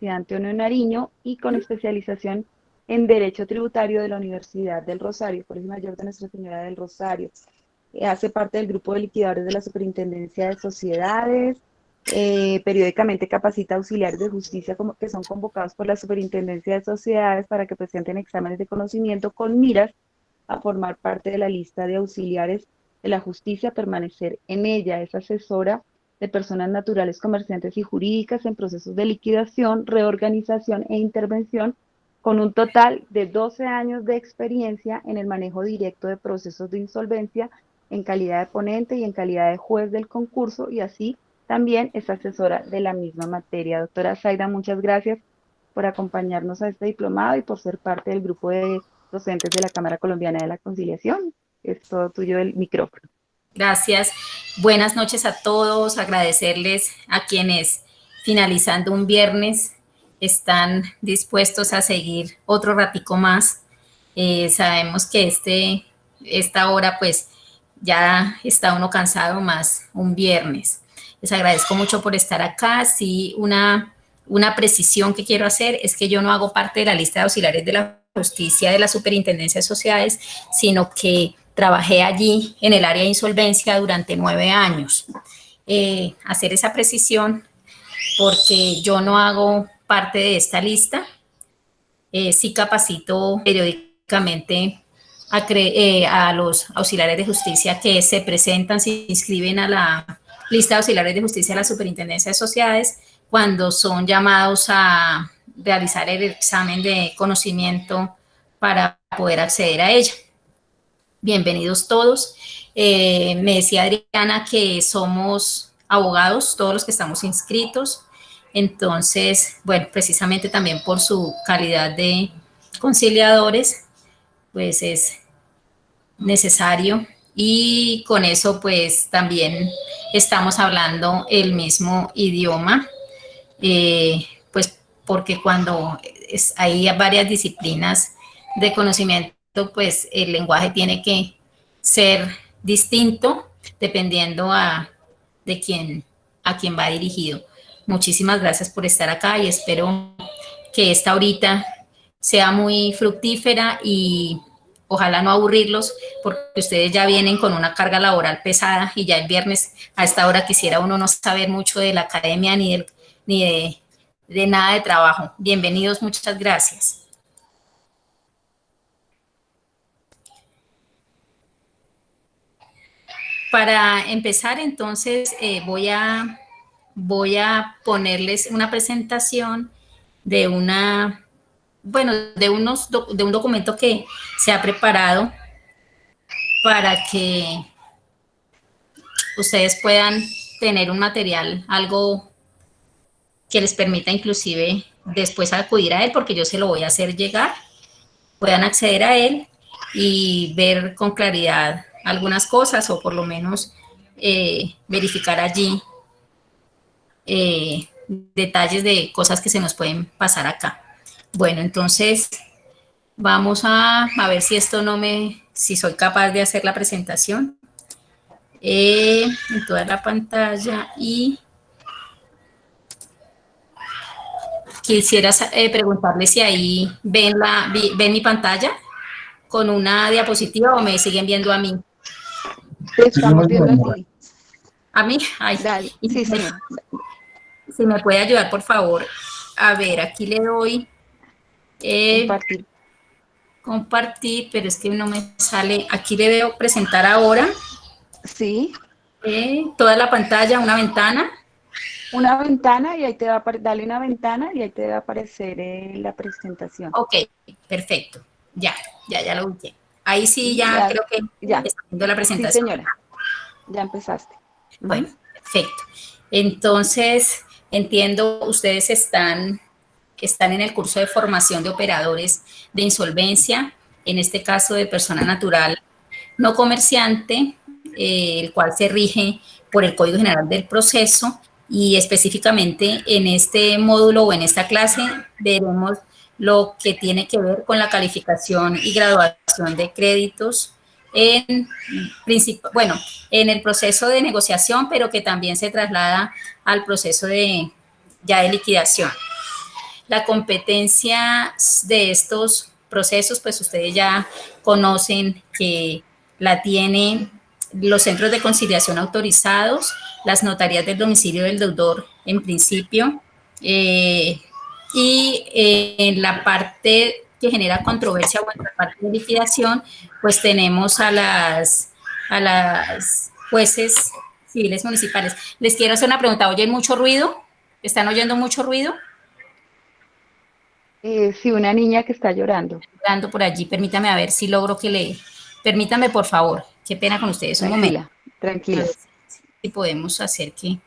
Universidad Antonio Nariño y con especialización en Derecho Tributario de la Universidad del Rosario, Colegio Mayor de Nuestra Señora del Rosario. Hace parte del grupo de liquidadores de la Superintendencia de Sociedades. Periódicamente capacita auxiliares de justicia que son convocados por la Superintendencia de Sociedades para que presenten exámenes de conocimiento con miras a formar parte de la lista de auxiliares de la justicia, permanecer en ella. Es asesora de personas naturales, comerciantes y jurídicas en procesos de liquidación, reorganización e intervención, con un total de 12 años de experiencia en el manejo directo de procesos de insolvencia en calidad de ponente y en calidad de juez del concurso, y así también es asesora de la misma materia. Doctora Zaida, muchas gracias por acompañarnos a este diplomado y por ser parte del grupo de docentes de la Cámara Colombiana de la Conciliación. Es todo tuyo el micrófono. Gracias. Buenas noches a todos. Agradecerles a quienes, finalizando un viernes, están dispuestos a seguir otro ratico más. Sabemos que esta hora, pues, ya está uno cansado, más un viernes. Les agradezco mucho por estar acá. Sí, una precisión que quiero hacer es que yo no hago parte de la lista de auxiliares de la justicia de la Superintendencia de Sociedades, sino que trabajé allí en el área de insolvencia durante 9 años. Hacer esa precisión porque yo no hago parte de esta lista. Sí capacito periódicamente a los auxiliares de justicia que se presentan, se inscriben a la lista de auxiliares de justicia de la Superintendencia de Sociedades cuando son llamados a realizar el examen de conocimiento para poder acceder a ella. Bienvenidos todos. Me decía Adriana que somos abogados, todos los que estamos inscritos. Entonces, bueno, precisamente también por su calidad de conciliadores, pues es necesario. Y con eso, pues también estamos hablando el mismo idioma, pues porque cuando hay varias disciplinas de conocimiento, pues el lenguaje tiene que ser distinto dependiendo a quién va dirigido. Muchísimas gracias por estar acá y espero que esta horita sea muy fructífera y ojalá no aburrirlos, porque ustedes ya vienen con una carga laboral pesada y ya el viernes a esta hora quisiera uno no saber mucho de la academia ni de nada de trabajo. Bienvenidos, muchas gracias. Para empezar, entonces, voy a ponerles una presentación de un documento que se ha preparado para que ustedes puedan tener un material, algo que les permita inclusive después acudir a él, porque yo se lo voy a hacer llegar, puedan acceder a él y ver con claridad algunas cosas o por lo menos verificar allí detalles de cosas que se nos pueden pasar acá. Bueno, entonces vamos a ver si si soy capaz de hacer la presentación en toda la pantalla y quisiera preguntarles si ahí ven mi pantalla con una diapositiva o me siguen viendo a mí. Te estamos viendo a ti. ¿A mí? Ay. Dale, sí, señora. Si me puede ayudar, por favor. A ver, aquí le doy compartir. Compartir, pero es que no me sale. Aquí le veo presentar ahora. Sí. Toda la pantalla, una ventana. Una ventana y ahí te va a darle una ventana y ahí te va a aparecer la presentación. Ok, perfecto. Ya lo ubiqué. Ahí sí ya creo que ya está viendo la presentación. Sí, señora. Ya empezaste. Bueno, perfecto. Entonces, entiendo, ustedes están en el curso de formación de operadores de insolvencia, en este caso de persona natural no comerciante, el cual se rige por el Código General del Proceso, y específicamente en este módulo o en esta clase veremos lo que tiene que ver con la calificación y graduación de créditos en el proceso de negociación, pero que también se traslada al proceso de liquidación. La competencia de estos procesos, pues ustedes ya conocen que la tienen los centros de conciliación autorizados, las notarías del domicilio del deudor en principio, y en la parte que genera controversia o en la parte de liquidación, pues tenemos a las jueces civiles municipales. Les quiero hacer una pregunta, ¿oyen mucho ruido? ¿Están oyendo mucho ruido? Sí, una niña que está llorando. Dando por allí, permítame a ver si logro que le... Permítame, por favor, qué pena con ustedes, un momento. Tranquila, A tranquila. ver si podemos hacer que...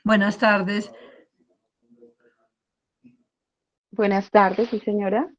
Buenas tardes. Buenas tardes, sí, señora.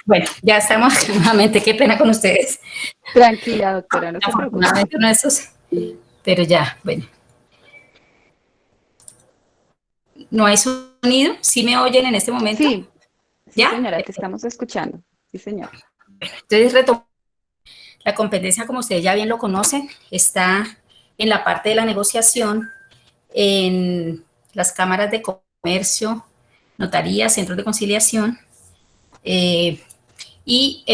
Bueno, ya estamos nuevamente, qué pena con ustedes. Tranquila, doctora, no se preocupe. Afortunadamente no esos, pero ya, bueno. ¿No hay sonido? ¿Sí me oyen en este momento? Sí, sí, ¿Ya? señora, te estamos escuchando. Sí, señor. Entonces, retomamos. La competencia, como ustedes ya bien lo conocen, está en la parte de la negociación, en las cámaras de comercio, notarías, centros de conciliación, eh, y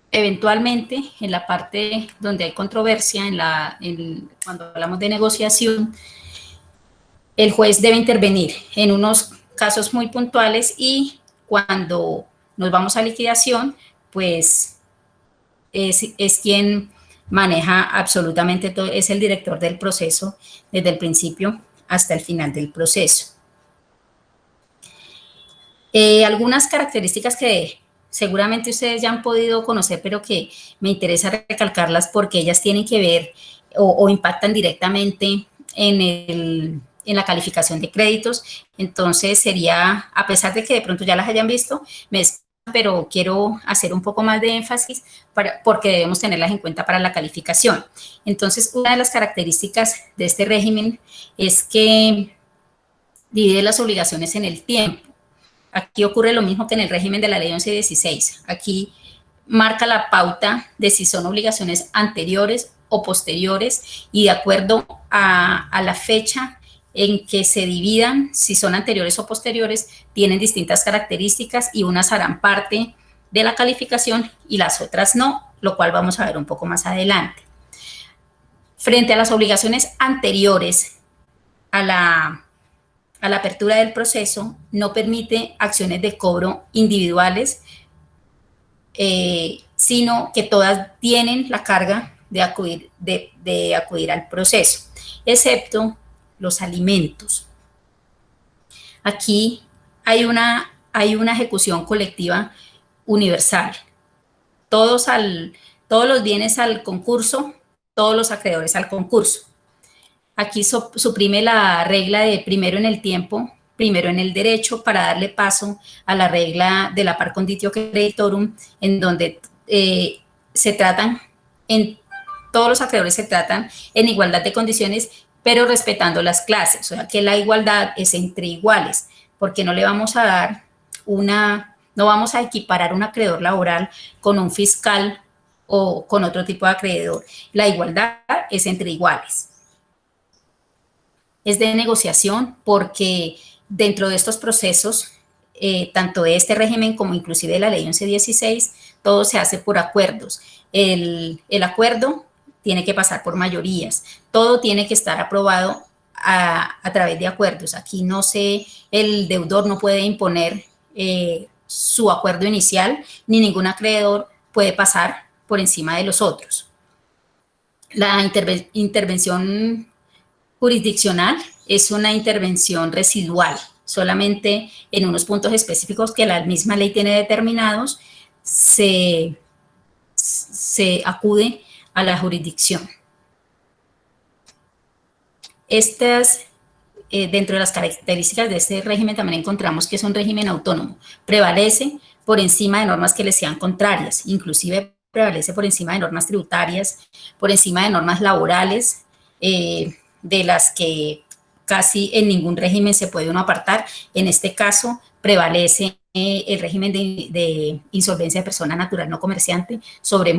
eventualmente en la parte donde hay controversia, cuando hablamos de negociación, el juez debe intervenir en unos casos muy puntuales y cuando nos vamos a liquidación, pues es quien maneja absolutamente todo, es el director del proceso desde el principio hasta el final del proceso. Algunas características que seguramente ustedes ya han podido conocer, pero que me interesa recalcarlas porque ellas tienen que ver o impactan directamente en en la calificación de créditos. Entonces sería, a pesar de que de pronto ya las hayan visto, pero quiero hacer un poco más de énfasis porque debemos tenerlas en cuenta para la calificación. Entonces, una de las características de este régimen es que divide las obligaciones en el tiempo. Aquí ocurre lo mismo que en el régimen de la ley 1116. Aquí marca la pauta de si son obligaciones anteriores o posteriores y de acuerdo a la fecha en que se dividan, si son anteriores o posteriores, tienen distintas características y unas harán parte de la calificación y las otras no, lo cual vamos a ver un poco más adelante. Frente a las obligaciones anteriores a la apertura del proceso, no permite acciones de cobro individuales, sino que todas tienen la carga de acudir al proceso, excepto los alimentos. Aquí hay una ejecución colectiva universal. Todos los bienes al concurso, todos los acreedores al concurso. Aquí suprime la regla de primero en el tiempo, primero en el derecho, para darle paso a la regla de la par conditio creditorum, en donde todos los acreedores se tratan en igualdad de condiciones, pero respetando las clases, o sea que la igualdad es entre iguales, porque no le vamos a dar no vamos a equiparar un acreedor laboral con un fiscal o con otro tipo de acreedor. La igualdad es entre iguales. Es de negociación porque dentro de estos procesos, tanto de este régimen como inclusive de la ley 1116, todo se hace por acuerdos. El acuerdo tiene que pasar por mayorías, todo tiene que estar aprobado a través de acuerdos. Aquí el deudor no puede imponer su acuerdo inicial, ni ningún acreedor puede pasar por encima de los otros. La intervención jurisdiccional es una intervención residual, solamente en unos puntos específicos que la misma ley tiene determinados, se acude a la jurisdicción. Dentro de las características de este régimen también encontramos que es un régimen autónomo, prevalece por encima de normas que le sean contrarias, inclusive prevalece por encima de normas tributarias, por encima de normas laborales, de las que casi en ningún régimen se puede uno apartar. En este caso prevalece el régimen de insolvencia de persona natural no comerciante sobre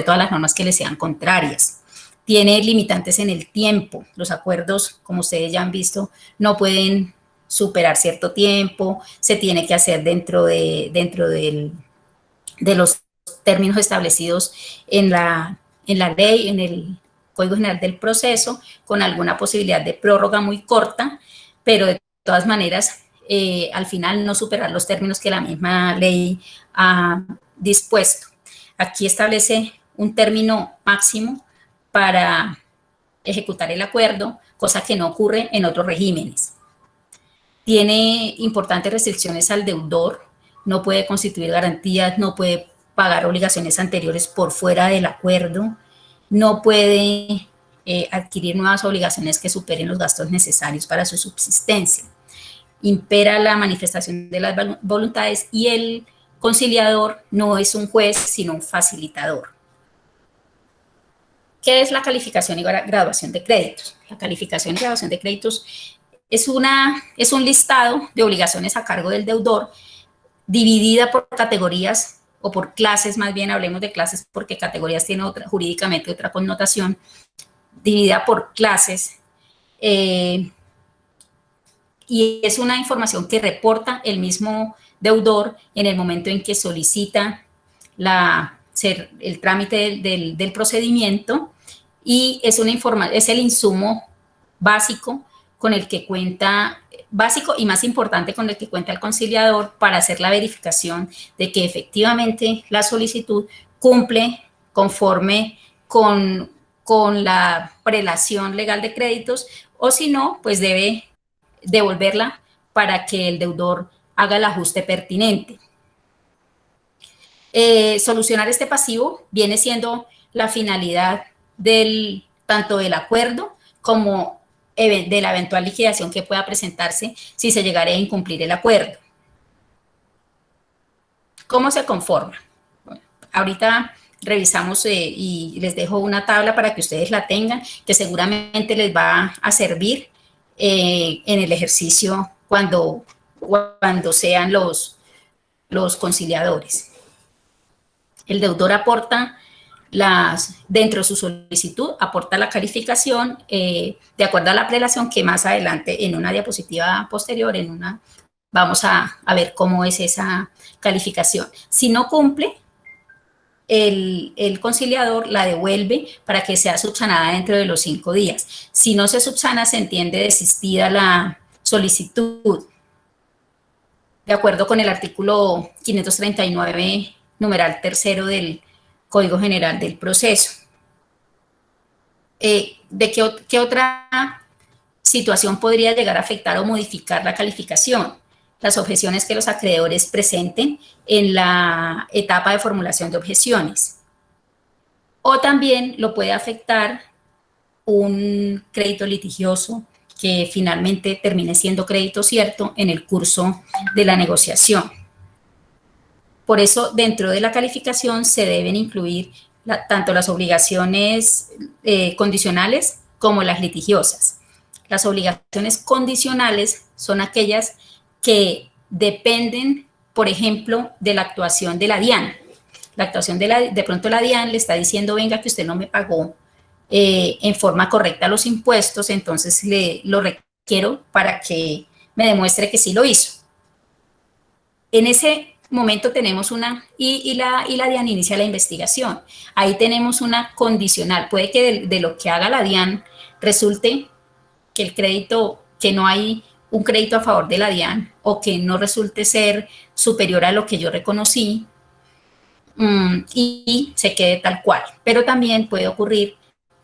todas las normas que le sean contrarias. Tiene limitantes en el tiempo. Los acuerdos, como ustedes ya han visto, no pueden superar cierto tiempo, se tiene que hacer dentro de los términos establecidos en la ley, en el Código General del Proceso, con alguna posibilidad de prórroga muy corta, pero de todas maneras, al final no superar los términos que la misma ley ha dispuesto. Aquí establece un término máximo para ejecutar el acuerdo, cosa que no ocurre en otros regímenes. Tiene importantes restricciones al deudor, no puede constituir garantías, no puede pagar obligaciones anteriores por fuera del acuerdo, no puede adquirir nuevas obligaciones que superen los gastos necesarios para su subsistencia. Impera la manifestación de las voluntades y el conciliador no es un juez, sino un facilitador. ¿Qué es la calificación y graduación de créditos? La calificación y graduación de créditos es un listado de obligaciones a cargo del deudor dividida por categorías o por clases, más bien hablemos de clases porque categorías tiene jurídicamente otra connotación, dividida por clases, y es una información que reporta el mismo deudor en el momento en que solicita el trámite del procedimiento, y es el insumo básico con el que cuenta, básico y más importante, con el que cuenta el conciliador para hacer la verificación de que efectivamente la solicitud cumple conforme con la prelación legal de créditos, o si no, pues debe devolverla para que el deudor haga el ajuste pertinente. Solucionar este pasivo viene siendo la finalidad tanto del acuerdo como de la eventual liquidación que pueda presentarse si se llegara a incumplir el acuerdo. ¿Cómo se conforma? Bueno, ahorita revisamos y les dejo una tabla para que ustedes la tengan, que seguramente les va a servir en el ejercicio cuando sean los conciliadores. El deudor aporta dentro de su solicitud, aporta la calificación de acuerdo a la prelación, que más adelante en una diapositiva posterior, vamos a ver cómo es esa calificación. Si no cumple, el conciliador la devuelve para que sea subsanada dentro de los 5 días. Si no se subsana, se entiende desistida la solicitud, de acuerdo con el artículo 539, numeral tercero del Código General del Proceso. ¿De qué otra situación podría llegar a afectar o modificar la calificación? Las objeciones que los acreedores presenten en la etapa de formulación de objeciones. O también lo puede afectar un crédito litigioso que finalmente termine siendo crédito cierto en el curso de la negociación. Por eso, dentro de la calificación se deben incluir tanto las obligaciones condicionales como las litigiosas. Las obligaciones condicionales son aquellas que dependen, por ejemplo, de la actuación de la DIAN. La actuación de pronto la DIAN le está diciendo, venga, que usted no me pagó en forma correcta los impuestos, entonces lo requiero para que me demuestre que sí lo hizo. En ese momento tenemos y la DIAN inicia la investigación. Ahí tenemos una condicional. Puede que de lo que haga la DIAN resulte que no hay un crédito a favor de la DIAN o que no resulte ser superior a lo que yo reconocí y se quede tal cual. Pero también puede ocurrir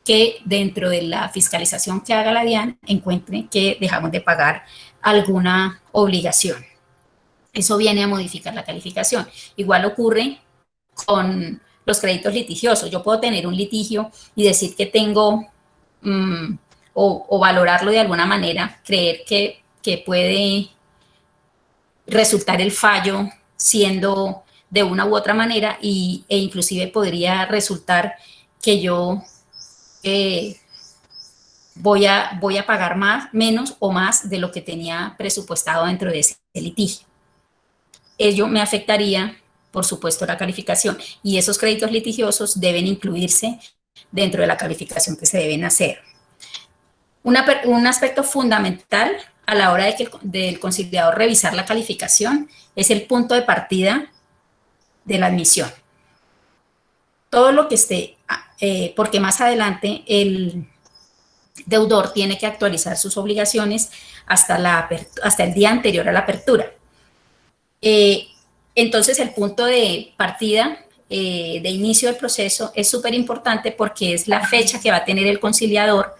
que dentro de la fiscalización que haga la DIAN encuentre que dejamos de pagar alguna obligación. Eso viene a modificar la calificación. Igual ocurre con los créditos litigiosos. Yo puedo tener un litigio y decir que tengo, o valorarlo de alguna manera, creer que puede resultar el fallo siendo de una u otra manera e inclusive podría resultar que yo voy a pagar menos o más de lo que tenía presupuestado dentro de ese litigio. Ello me afectaría, por supuesto, la calificación, y esos créditos litigiosos deben incluirse dentro de la calificación que se deben hacer. Un aspecto fundamental a la hora del conciliador revisar la calificación es el punto de partida de la admisión. Todo lo que esté, porque más adelante el deudor tiene que actualizar sus obligaciones hasta el día anterior a la apertura. Entonces, el punto de partida de inicio del proceso es súper importante porque es la fecha que va a tener el conciliador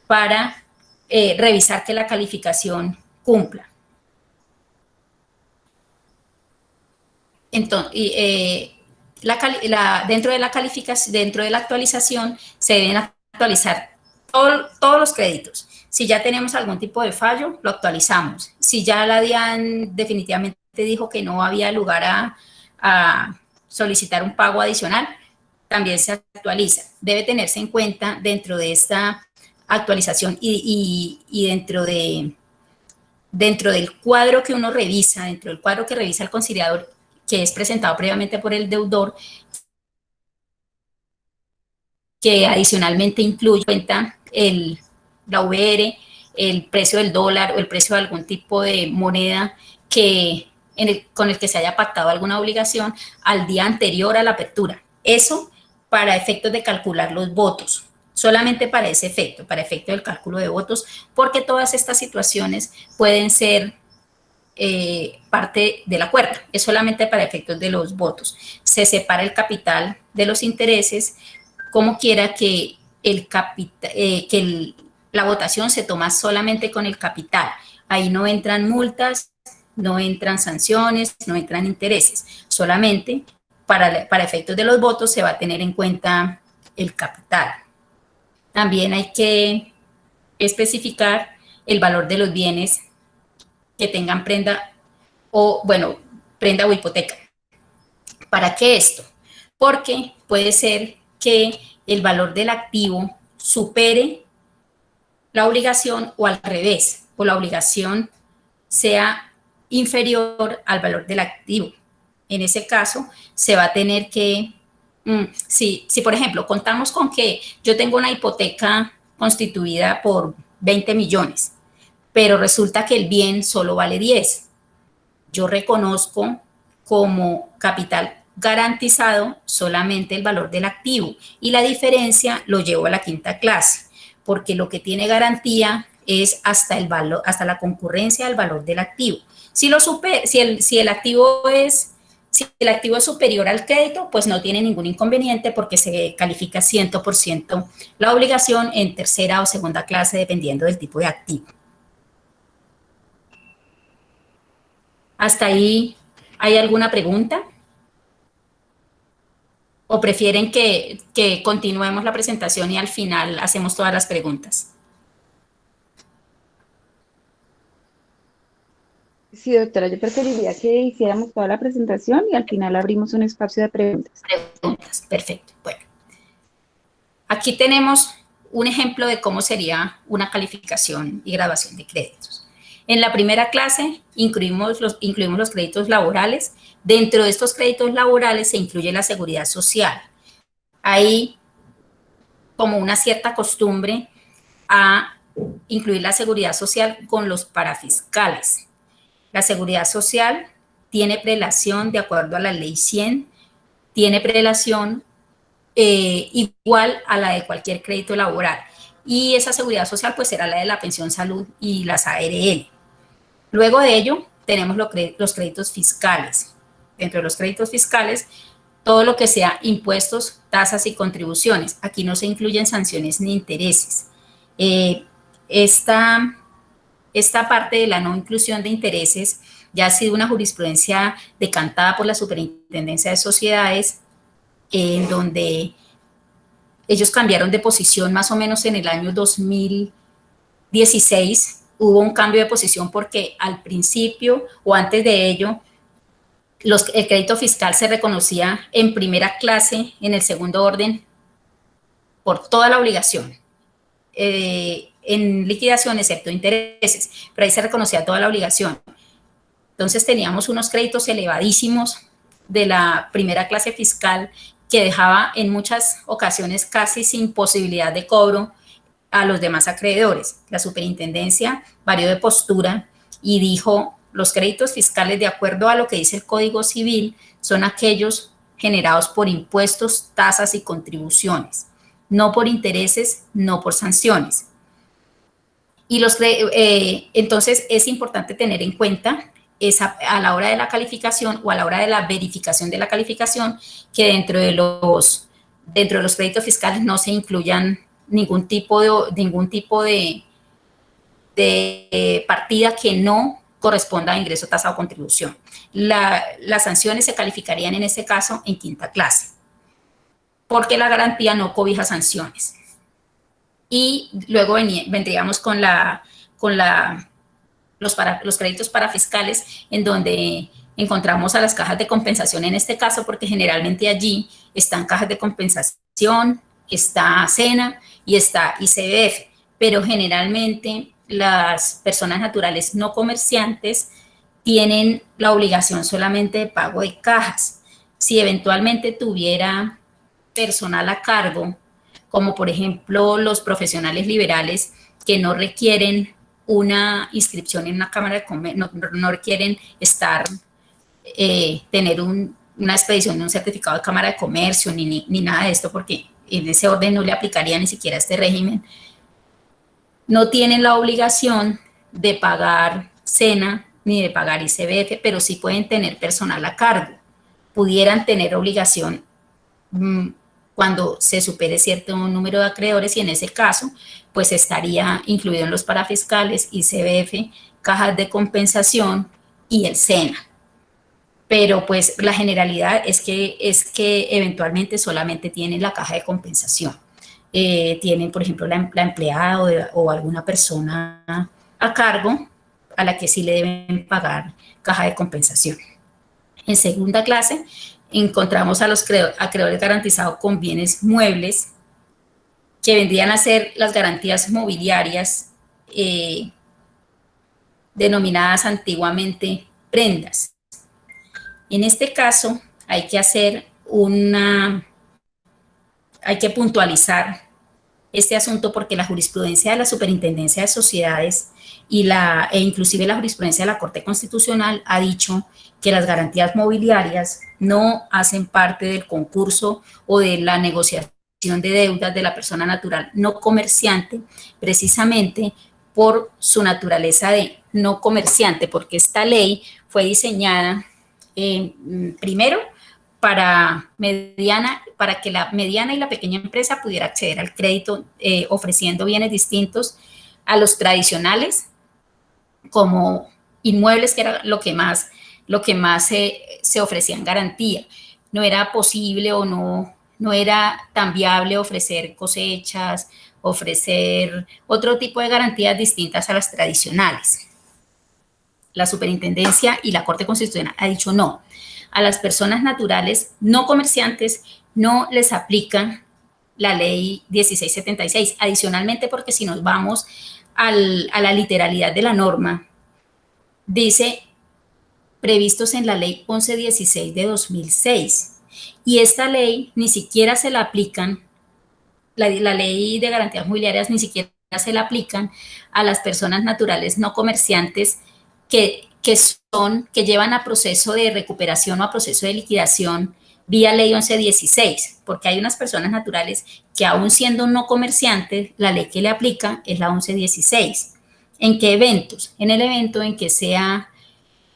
para revisar que la calificación cumpla. Entonces, dentro de la actualización se deben actualizar todos los créditos. Si ya tenemos algún tipo de fallo, lo actualizamos. Si ya la DIAN definitivamente dijo que no había lugar a solicitar un pago adicional, también se actualiza. Debe tenerse en cuenta dentro de esta actualización y dentro del cuadro que uno revisa, dentro del cuadro que revisa el conciliador, que es presentado previamente por el deudor, que adicionalmente incluye cuenta la VR, el precio del dólar o el precio de algún tipo de moneda con el que se haya pactado alguna obligación al día anterior a la apertura. Eso para efectos de calcular los votos, solamente para ese efecto, para efecto del cálculo de votos, porque todas estas situaciones pueden ser parte del acuerdo, es solamente para efectos de los votos. Se separa el capital de los intereses, como quiera que la votación se toma solamente con el capital. Ahí no entran multas, no entran sanciones, no entran intereses. Solamente para efectos de los votos se va a tener en cuenta el capital. También hay que especificar el valor de los bienes que tengan prenda o, bueno, prenda o hipoteca. ¿Para qué esto? Porque puede ser que el valor del activo supere la obligación o al revés, o la obligación sea inferior al valor del activo. En ese caso, se va a tener que, si por ejemplo contamos con que yo tengo una hipoteca constituida por 20 millones, pero resulta que el bien solo vale 10, yo reconozco como capital garantizado solamente el valor del activo y la diferencia lo llevo a la quinta clase, porque lo que tiene garantía es hasta el valor, hasta la concurrencia del valor del activo. Si el activo es superior al crédito, pues no tiene ningún inconveniente porque se califica 100% la obligación en tercera o segunda clase dependiendo del tipo de activo. ¿Hasta ahí hay alguna pregunta? ¿O prefieren que continuemos la presentación y al final hacemos todas las preguntas? Sí, doctora, yo preferiría que hiciéramos toda la presentación y al final abrimos un espacio de preguntas. Preguntas, perfecto. Bueno, aquí tenemos un ejemplo de cómo sería una calificación y graduación de créditos. En la primera clase incluimos los créditos laborales. Dentro de estos créditos laborales se incluye la seguridad social. Hay como una cierta costumbre a incluir la seguridad social con los parafiscales. La seguridad social tiene prelación de acuerdo a la ley 100, tiene prelación igual a la de cualquier crédito laboral. Y esa seguridad social pues será la de la pensión salud y las ARL. Luego de ello tenemos los créditos fiscales. Dentro de los créditos fiscales, todo lo que sea impuestos, tasas y contribuciones. Aquí no se incluyen sanciones ni intereses. Esta parte de la no inclusión de intereses ya ha sido una jurisprudencia decantada por la Superintendencia de Sociedades, en donde ellos cambiaron de posición más o menos en el año 2016. Hubo un cambio de posición porque al principio o antes de ello, el crédito fiscal se reconocía en primera clase, en el segundo orden, por toda la obligación. En liquidación, excepto intereses, pero ahí se reconocía toda la obligación. Entonces teníamos unos créditos elevadísimos de la primera clase fiscal que dejaba en muchas ocasiones casi sin posibilidad de cobro a los demás acreedores. La superintendencia varió de postura y dijo, los créditos fiscales, de acuerdo a lo que dice el Código Civil, son aquellos generados por impuestos, tasas y contribuciones, no por intereses, no por sanciones. Y entonces es importante tener en cuenta a la hora de la calificación o a la hora de la verificación de la calificación que dentro de los créditos fiscales no se incluyan ningún tipo de partida que no corresponda a ingreso, tasa o contribución. Las sanciones se calificarían en este caso en quinta clase, porque la garantía no cobija sanciones. Y luego vendríamos con los créditos parafiscales, en donde encontramos a las cajas de compensación en este caso, porque generalmente allí están cajas de compensación, está SENA y está ICBF, pero generalmente las personas naturales no comerciantes tienen la obligación solamente de pago de cajas. Si eventualmente tuviera personal a cargo, como por ejemplo los profesionales liberales que no requieren una inscripción en una cámara de comercio, no requieren tener una expedición de un certificado de cámara de comercio ni nada de esto, porque en ese orden no le aplicaría ni siquiera este régimen. No tienen la obligación de pagar SENA ni de pagar ICBF, pero sí pueden tener personal a cargo. Pudieran tener obligación cuando se supere cierto número de acreedores y en ese caso, pues estaría incluido en los parafiscales, ICBF, cajas de compensación y el SENA. Pero pues la generalidad es que eventualmente solamente tienen la caja de compensación. tienen, por ejemplo, la empleada o alguna persona a cargo a la que sí le deben pagar caja de compensación. En segunda clase, encontramos a los acreedores garantizados con bienes muebles, que vendrían a ser las garantías mobiliarias denominadas antiguamente prendas. En este caso, hay que puntualizar este asunto porque la jurisprudencia de la Superintendencia de Sociedades e inclusive la jurisprudencia de la Corte Constitucional ha dicho que las garantías mobiliarias no hacen parte del concurso o de la negociación de deudas de la persona natural no comerciante, precisamente por su naturaleza de no comerciante, porque esta ley fue diseñada primero para que la mediana y la pequeña empresa pudiera acceder al crédito ofreciendo bienes distintos a los tradicionales, como inmuebles, que era lo que más se ofrecía en garantía. No era posible o no era tan viable ofrecer cosechas, ofrecer otro tipo de garantías distintas a las tradicionales. La Superintendencia y la Corte Constitucional ha dicho no. A las personas naturales no comerciantes no les aplica la ley 1676. Adicionalmente, porque si nos vamos a la literalidad de la norma, dice previstos en la ley 1116 de 2006. Y esta ley ni siquiera se la aplican, la ley de garantías mobiliarias ni siquiera se la aplican a las personas naturales no comerciantes que llevan a proceso de recuperación o a proceso de liquidación vía ley 1116, porque hay unas personas naturales que aún siendo no comerciantes, la ley que le aplica es la 1116. ¿En qué eventos? En el evento en que sea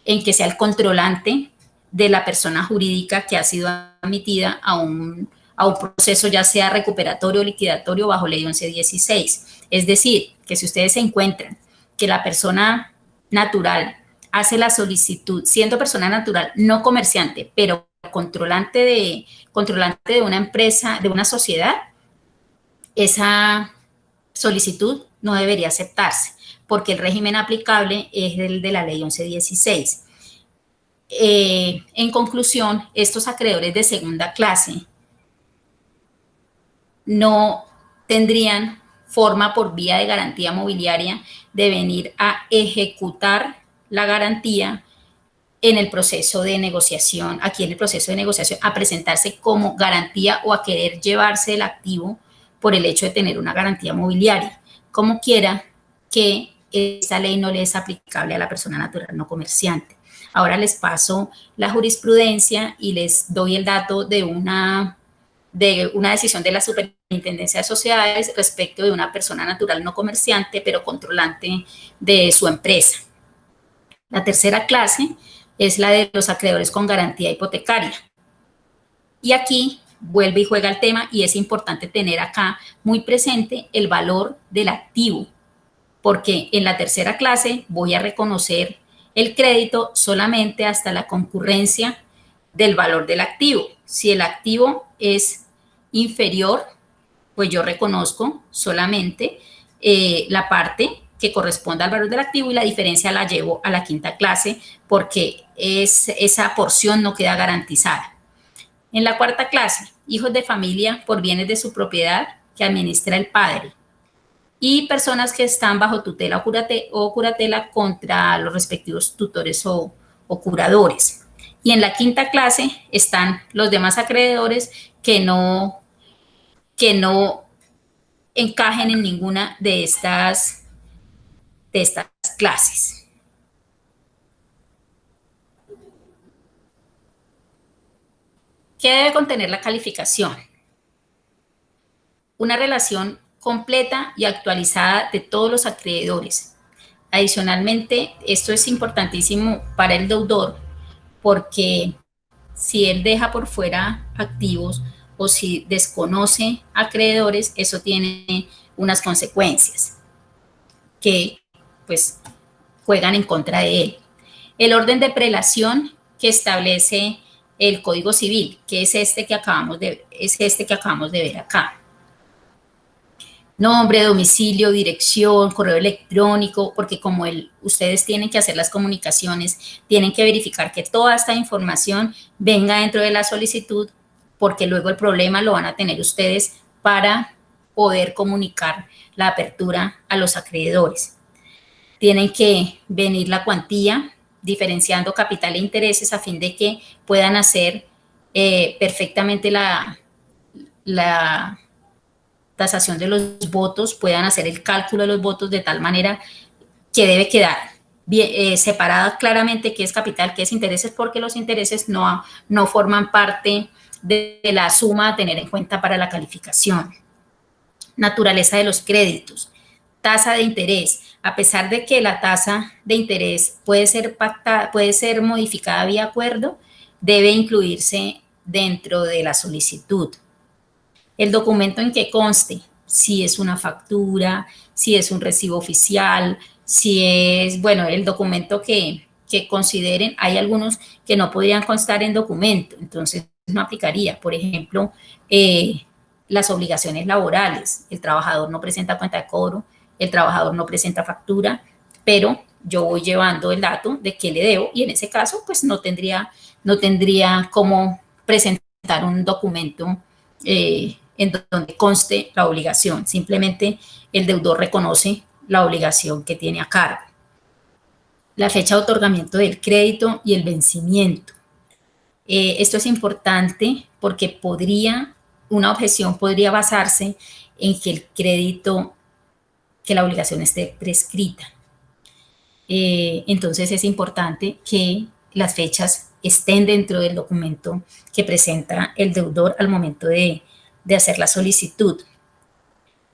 el controlante de la persona jurídica que ha sido admitida a un proceso ya sea recuperatorio o liquidatorio bajo ley 1116. Es decir, que si ustedes se encuentran que la persona natural hace la solicitud, siendo persona natural no comerciante, pero controlante de una empresa, de una sociedad, esa solicitud no debería aceptarse, porque el régimen aplicable es el de la ley 1116. En conclusión, estos acreedores de segunda clase no tendrían forma por vía de garantía mobiliaria de venir a ejecutar la garantía en el proceso de negociación, aquí en el proceso de negociación, a presentarse como garantía o a querer llevarse el activo por el hecho de tener una garantía mobiliaria. Como quiera que esta ley no le es aplicable a la persona natural no comerciante. Ahora les paso la jurisprudencia y les doy el dato de una decisión de la Superintendencia de Sociedades respecto de una persona natural no comerciante, pero controlante de su empresa. La tercera clase es la de los acreedores con garantía hipotecaria. Y aquí vuelve y juega el tema y es importante tener acá muy presente el valor del activo, porque en la tercera clase voy a reconocer el crédito solamente hasta la concurrencia del valor del activo. Si el activo es inferior, pues yo reconozco solamente la parte que corresponda al valor del activo y la diferencia la llevo a la quinta clase porque esa porción no queda garantizada. En la cuarta clase, hijos de familia por bienes de su propiedad que administra el padre y personas que están bajo tutela o curatela contra los respectivos tutores o curadores. Y en la quinta clase están los demás acreedores que no encajen en ninguna de estas clases. ¿Qué debe contener la calificación? Una relación completa y actualizada de todos los acreedores. Adicionalmente, esto es importantísimo para el deudor porque si él deja por fuera activos o si desconoce acreedores, eso tiene unas consecuencias que pues juegan en contra de él. El orden de prelación que establece el Código Civil, que es este que acabamos de ver acá. nombre, domicilio, dirección, correo electrónico, porque como ustedes tienen que hacer las comunicaciones, tienen que verificar que toda esta información venga dentro de la solicitud, porque luego el problema lo van a tener ustedes para poder comunicar la apertura a los acreedores. Tienen que venir la cuantía, diferenciando capital e intereses a fin de que puedan hacer perfectamente la tasación de los votos, puedan hacer el cálculo de los votos de tal manera que debe quedar bien, separada claramente qué es capital, qué es intereses, porque los intereses no forman parte de la suma a tener en cuenta para la calificación. Naturaleza de los créditos, tasa de interés. A pesar de que la tasa de interés puede ser modificada vía acuerdo, debe incluirse dentro de la solicitud. El documento en que conste, si es una factura, si es un recibo oficial, si es, bueno, el documento que consideren. Hay algunos que no podrían constar en documento, entonces no aplicaría. Por ejemplo, las obligaciones laborales. El trabajador no presenta cuenta de cobro, el trabajador no presenta factura, pero yo voy llevando el dato de qué le debo y en ese caso, pues no tendría cómo presentar un documento en donde conste la obligación. Simplemente el deudor reconoce la obligación que tiene a cargo. La fecha de otorgamiento del crédito y el vencimiento. Esto es importante porque una objeción podría basarse en que el crédito, que la obligación esté prescrita. Entonces es importante que las fechas estén dentro del documento que presenta el deudor al momento de hacer la solicitud.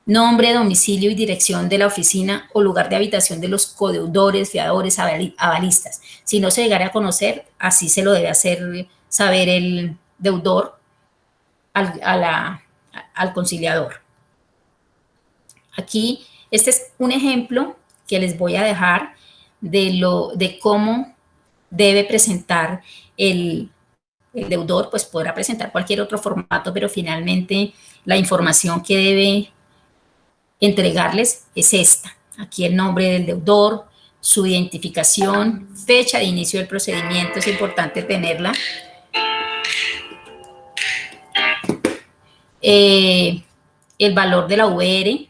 Nombre, domicilio y dirección de la oficina o lugar de habitación de los codeudores, fiadores, avalistas. Si no se llegara a conocer, así se lo debe hacer saber el deudor al conciliador. Aquí, este es un ejemplo que les voy a dejar de cómo debe presentar el deudor. Pues podrá presentar cualquier otro formato, pero finalmente la información que debe entregarles es esta. Aquí el nombre del deudor, su identificación, fecha de inicio del procedimiento, es importante tenerla. El valor de la VR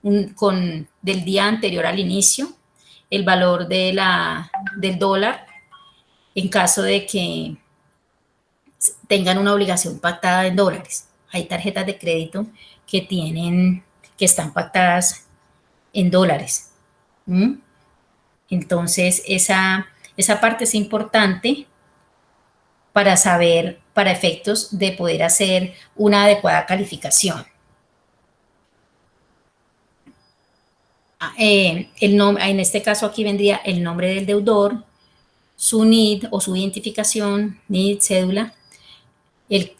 del día anterior al inicio, el valor del dólar en caso de que tengan una obligación pactada en dólares. Hay tarjetas de crédito que están pactadas en dólares. Entonces, esa parte es importante para saber, para efectos de poder hacer una adecuada calificación. En este caso aquí vendría el nombre del deudor, su NID o su identificación, NID, cédula,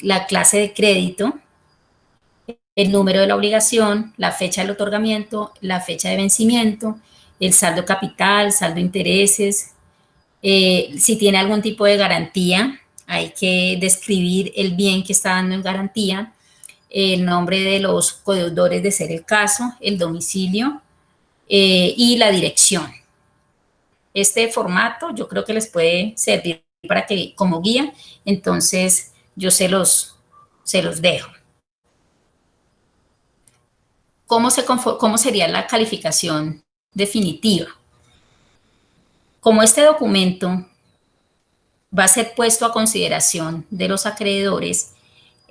la clase de crédito, el número de la obligación, la fecha del otorgamiento, la fecha de vencimiento, el saldo capital, saldo de intereses. Si tiene algún tipo de garantía, hay que describir el bien que está dando en garantía, el nombre de los codeudores de ser el caso, el domicilio y la dirección. Este formato yo creo que les puede servir como guía, entonces yo se los dejo. ¿Cómo sería la calificación definitiva? Como este documento va a ser puesto a consideración de los acreedores,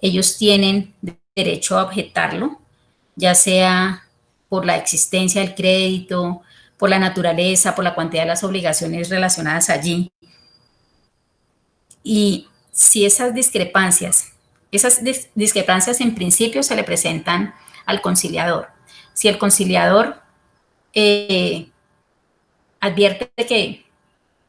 ellos tienen derecho a objetarlo, ya sea por la existencia del crédito, por la naturaleza, por la cantidad de las obligaciones relacionadas allí. Y si esas discrepancias en principio se le presentan al conciliador. Si el conciliador advierte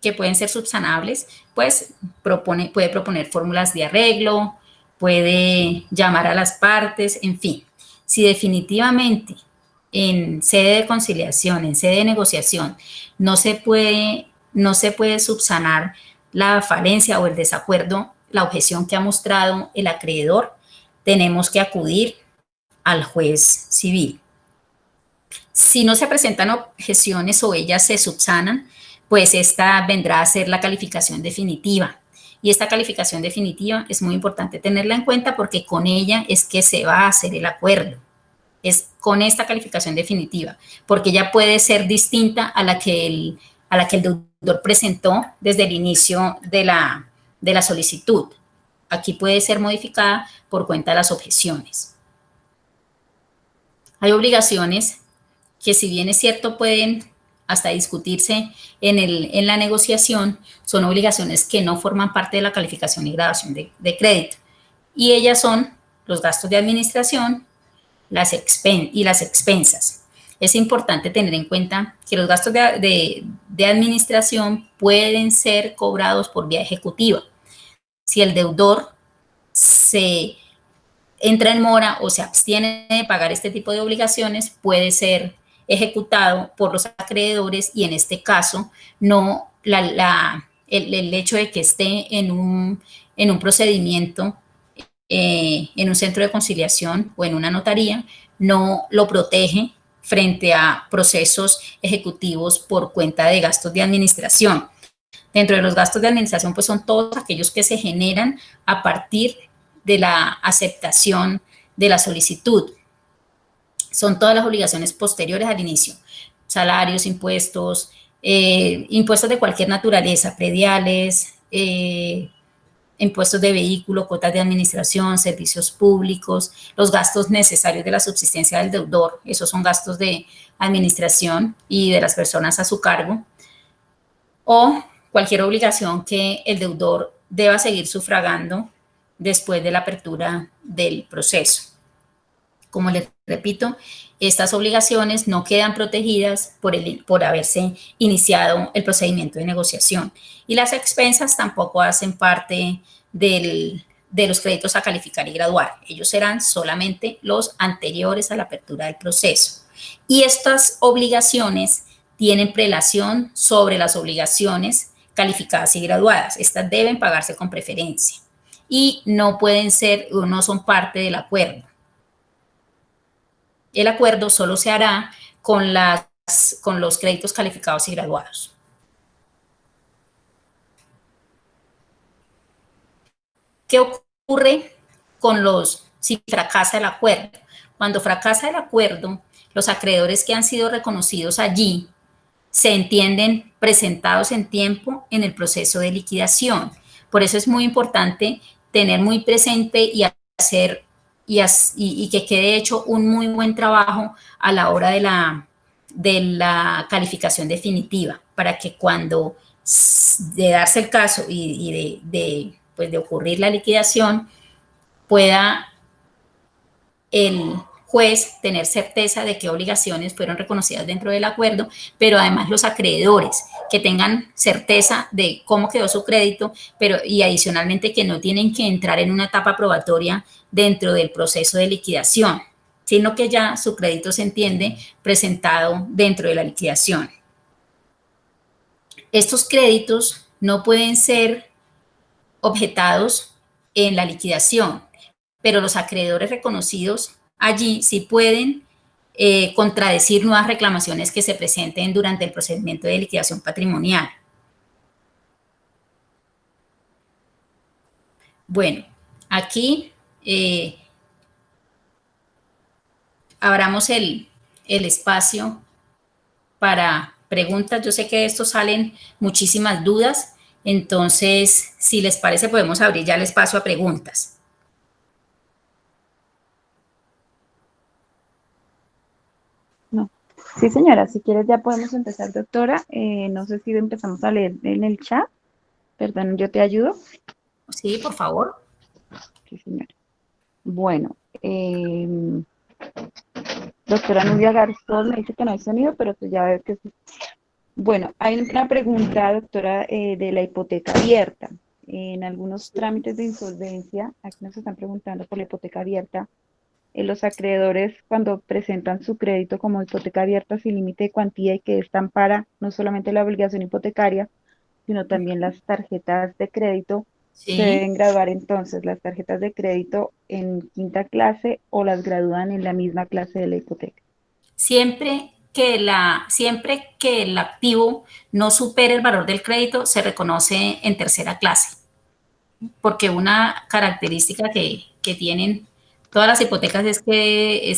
que pueden ser subsanables, pues puede proponer fórmulas de arreglo, puede llamar a las partes, en fin. Si definitivamente en sede de conciliación, en sede de negociación, no se puede subsanar la falencia o el desacuerdo, la objeción que ha mostrado el acreedor, tenemos que acudir al juez civil. Si no se presentan objeciones o ellas se subsanan, pues esta vendrá a ser la calificación definitiva. Y esta calificación definitiva es muy importante tenerla en cuenta porque con ella es que se va a hacer el acuerdo. Es con esta calificación definitiva, porque ya puede ser distinta a la que el deudor presentó desde el inicio de la solicitud. Aquí puede ser modificada por cuenta de las objeciones. Hay obligaciones que, si bien es cierto, pueden hasta discutirse en la negociación, son obligaciones que no forman parte de la calificación y graduación de crédito. Y ellas son los gastos de administración y las expensas. Es importante tener en cuenta que los gastos de administración pueden ser cobrados por vía ejecutiva. Si el deudor se entra en mora o se abstiene de pagar este tipo de obligaciones, puede ser ejecutado por los acreedores y en este caso no el hecho de que esté en un procedimiento, en un centro de conciliación o en una notaría, no lo protege frente a procesos ejecutivos por cuenta de gastos de administración. Dentro de los gastos de administración, pues son todos aquellos que se generan a partir de la aceptación de la solicitud. Son todas las obligaciones posteriores al inicio: salarios, impuestos, impuestos de cualquier naturaleza, prediales, impuestos de vehículo, cuotas de administración, servicios públicos, los gastos necesarios de la subsistencia del deudor, esos son gastos de administración y de las personas a su cargo, o cualquier obligación que el deudor deba seguir sufragando después de la apertura del proceso. Como les repito, estas obligaciones no quedan protegidas por haberse iniciado el procedimiento de negociación, y las expensas tampoco hacen parte de los créditos a calificar y graduar. Ellos serán solamente los anteriores a la apertura del proceso. Y estas obligaciones tienen prelación sobre las obligaciones calificadas y graduadas. Estas deben pagarse con preferencia y no pueden ser o no son parte del acuerdo. El acuerdo solo se hará con los créditos calificados y graduados. ¿Qué ocurre si fracasa el acuerdo? Cuando fracasa el acuerdo, los acreedores que han sido reconocidos allí se entienden presentados en tiempo en el proceso de liquidación. Por eso es muy importante tener muy presente y que quede hecho un muy buen trabajo a la hora de la calificación definitiva, para que cuando de darse el caso y de ocurrir la liquidación, pueda el juez tener certeza de qué obligaciones fueron reconocidas dentro del acuerdo, pero además los acreedores que tengan certeza de cómo quedó su crédito, y adicionalmente que no tienen que entrar en una etapa probatoria dentro del proceso de liquidación, sino que ya su crédito se entiende presentado dentro de la liquidación. Estos créditos no pueden ser objetados en la liquidación, pero los acreedores reconocidos allí sí pueden contradecir nuevas reclamaciones que se presenten durante el procedimiento de liquidación patrimonial. Bueno, aquí abramos el espacio para preguntas. Yo sé que de esto salen muchísimas dudas, entonces, si les parece, podemos abrir ya el espacio a preguntas. No. Sí, señora, si quieres ya podemos empezar, doctora. No sé si empezamos a leer en el chat. Perdón, ¿yo te ayudo? Sí, por favor. Sí, señora. Bueno, doctora Nubia Garzón me dice que no hay sonido, pero pues ya veo que sí. Bueno, hay una pregunta, doctora, de la hipoteca abierta. En algunos trámites de insolvencia, aquí nos están preguntando por la hipoteca abierta. Los acreedores, cuando presentan su crédito como hipoteca abierta sin límite de cuantía y que están para no solamente la obligación hipotecaria, sino también las tarjetas de crédito, Sí. se deben graduar entonces las tarjetas de crédito en quinta clase o las gradúan en la misma clase de la hipoteca. Siempre siempre que el activo no supere el valor del crédito, se reconoce en tercera clase, porque una característica que tienen todas las hipotecas es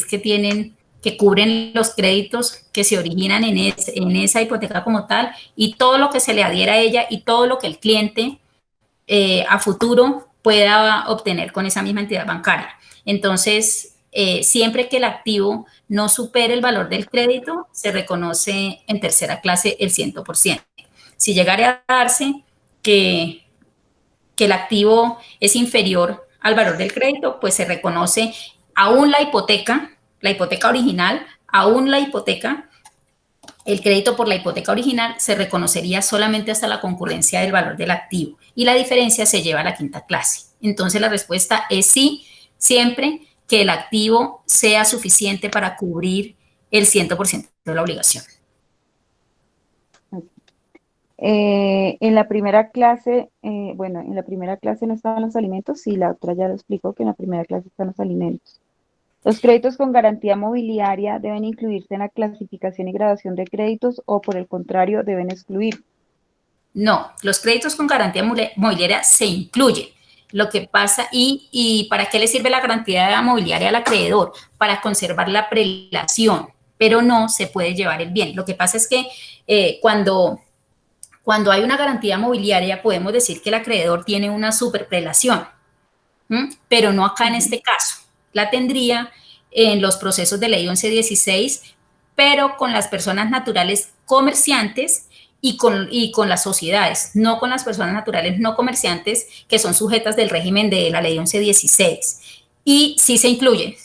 que tienen que cubren los créditos que se originan en esa hipoteca como tal y todo lo que se le adhiera a ella y todo lo que el cliente a futuro pueda obtener con esa misma entidad bancaria. Entonces, siempre que el activo no supere el valor del crédito, se reconoce en tercera clase el 100%. Si llegara a darse que, que el activo es inferior al valor del crédito, pues se reconoce aún la hipoteca original, aún la hipoteca, el crédito por la hipoteca original se reconocería solamente hasta la concurrencia del valor del activo y la diferencia se lleva a la quinta clase. Entonces la respuesta es sí, siempre que el activo sea suficiente para cubrir el 100% de la obligación. En la primera clase, bueno, en la primera clase no estaban los alimentos, sí, la otra ya lo explicó que en la primera clase están los alimentos. Los créditos con garantía mobiliaria deben incluirse en la clasificación y graduación de créditos o por el contrario deben excluir. No, los créditos con garantía mobiliaria se incluyen. Lo que pasa, y ¿para qué le sirve la garantía mobiliaria al acreedor? Para conservar la prelación, pero no se puede llevar el bien. Lo que pasa es que cuando hay una garantía mobiliaria, podemos decir que el acreedor tiene una superprelación, pero no acá en este caso. La tendría en los procesos de ley 1116, pero con las personas naturales comerciantes y con las sociedades, no con las personas naturales no comerciantes que son sujetas del régimen de la ley 1116. Y sí se incluyen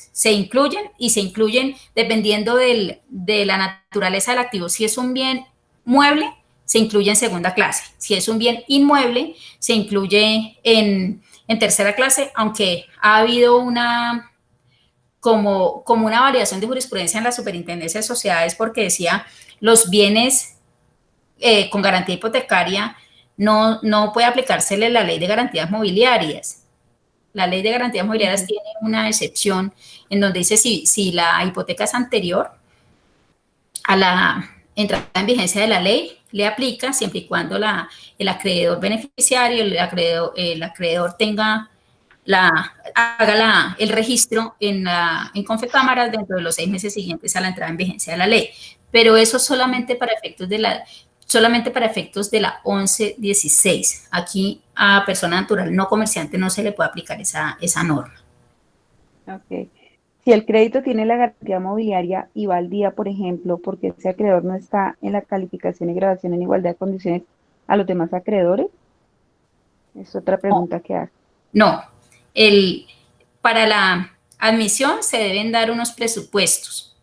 y se incluyen dependiendo de la naturaleza del activo. Si es un bien mueble, se incluye en segunda clase. Si es un bien inmueble, se incluye en tercera clase, aunque ha habido como una variación de jurisprudencia en la Superintendencia de Sociedades porque decía los bienes con garantía hipotecaria no puede aplicársele la ley de garantías mobiliarias. La ley de garantías mobiliarias tiene una excepción en donde dice si la hipoteca es anterior a la entrada en vigencia de la ley, le aplica siempre y cuando el acreedor beneficiario, el acreedor tenga haga el registro en Confecámaras dentro de los 6 meses siguientes a la entrada en vigencia de la ley. Pero eso solamente para efectos de la 1116. Aquí a persona natural no comerciante no se le puede aplicar esa norma. Ok. Si el crédito tiene la garantía mobiliaria y va al día, por ejemplo, porque ese acreedor no está en la calificación y graduación en igualdad de condiciones a los demás acreedores, es otra pregunta que hace. No, para la admisión se deben dar unos presupuestos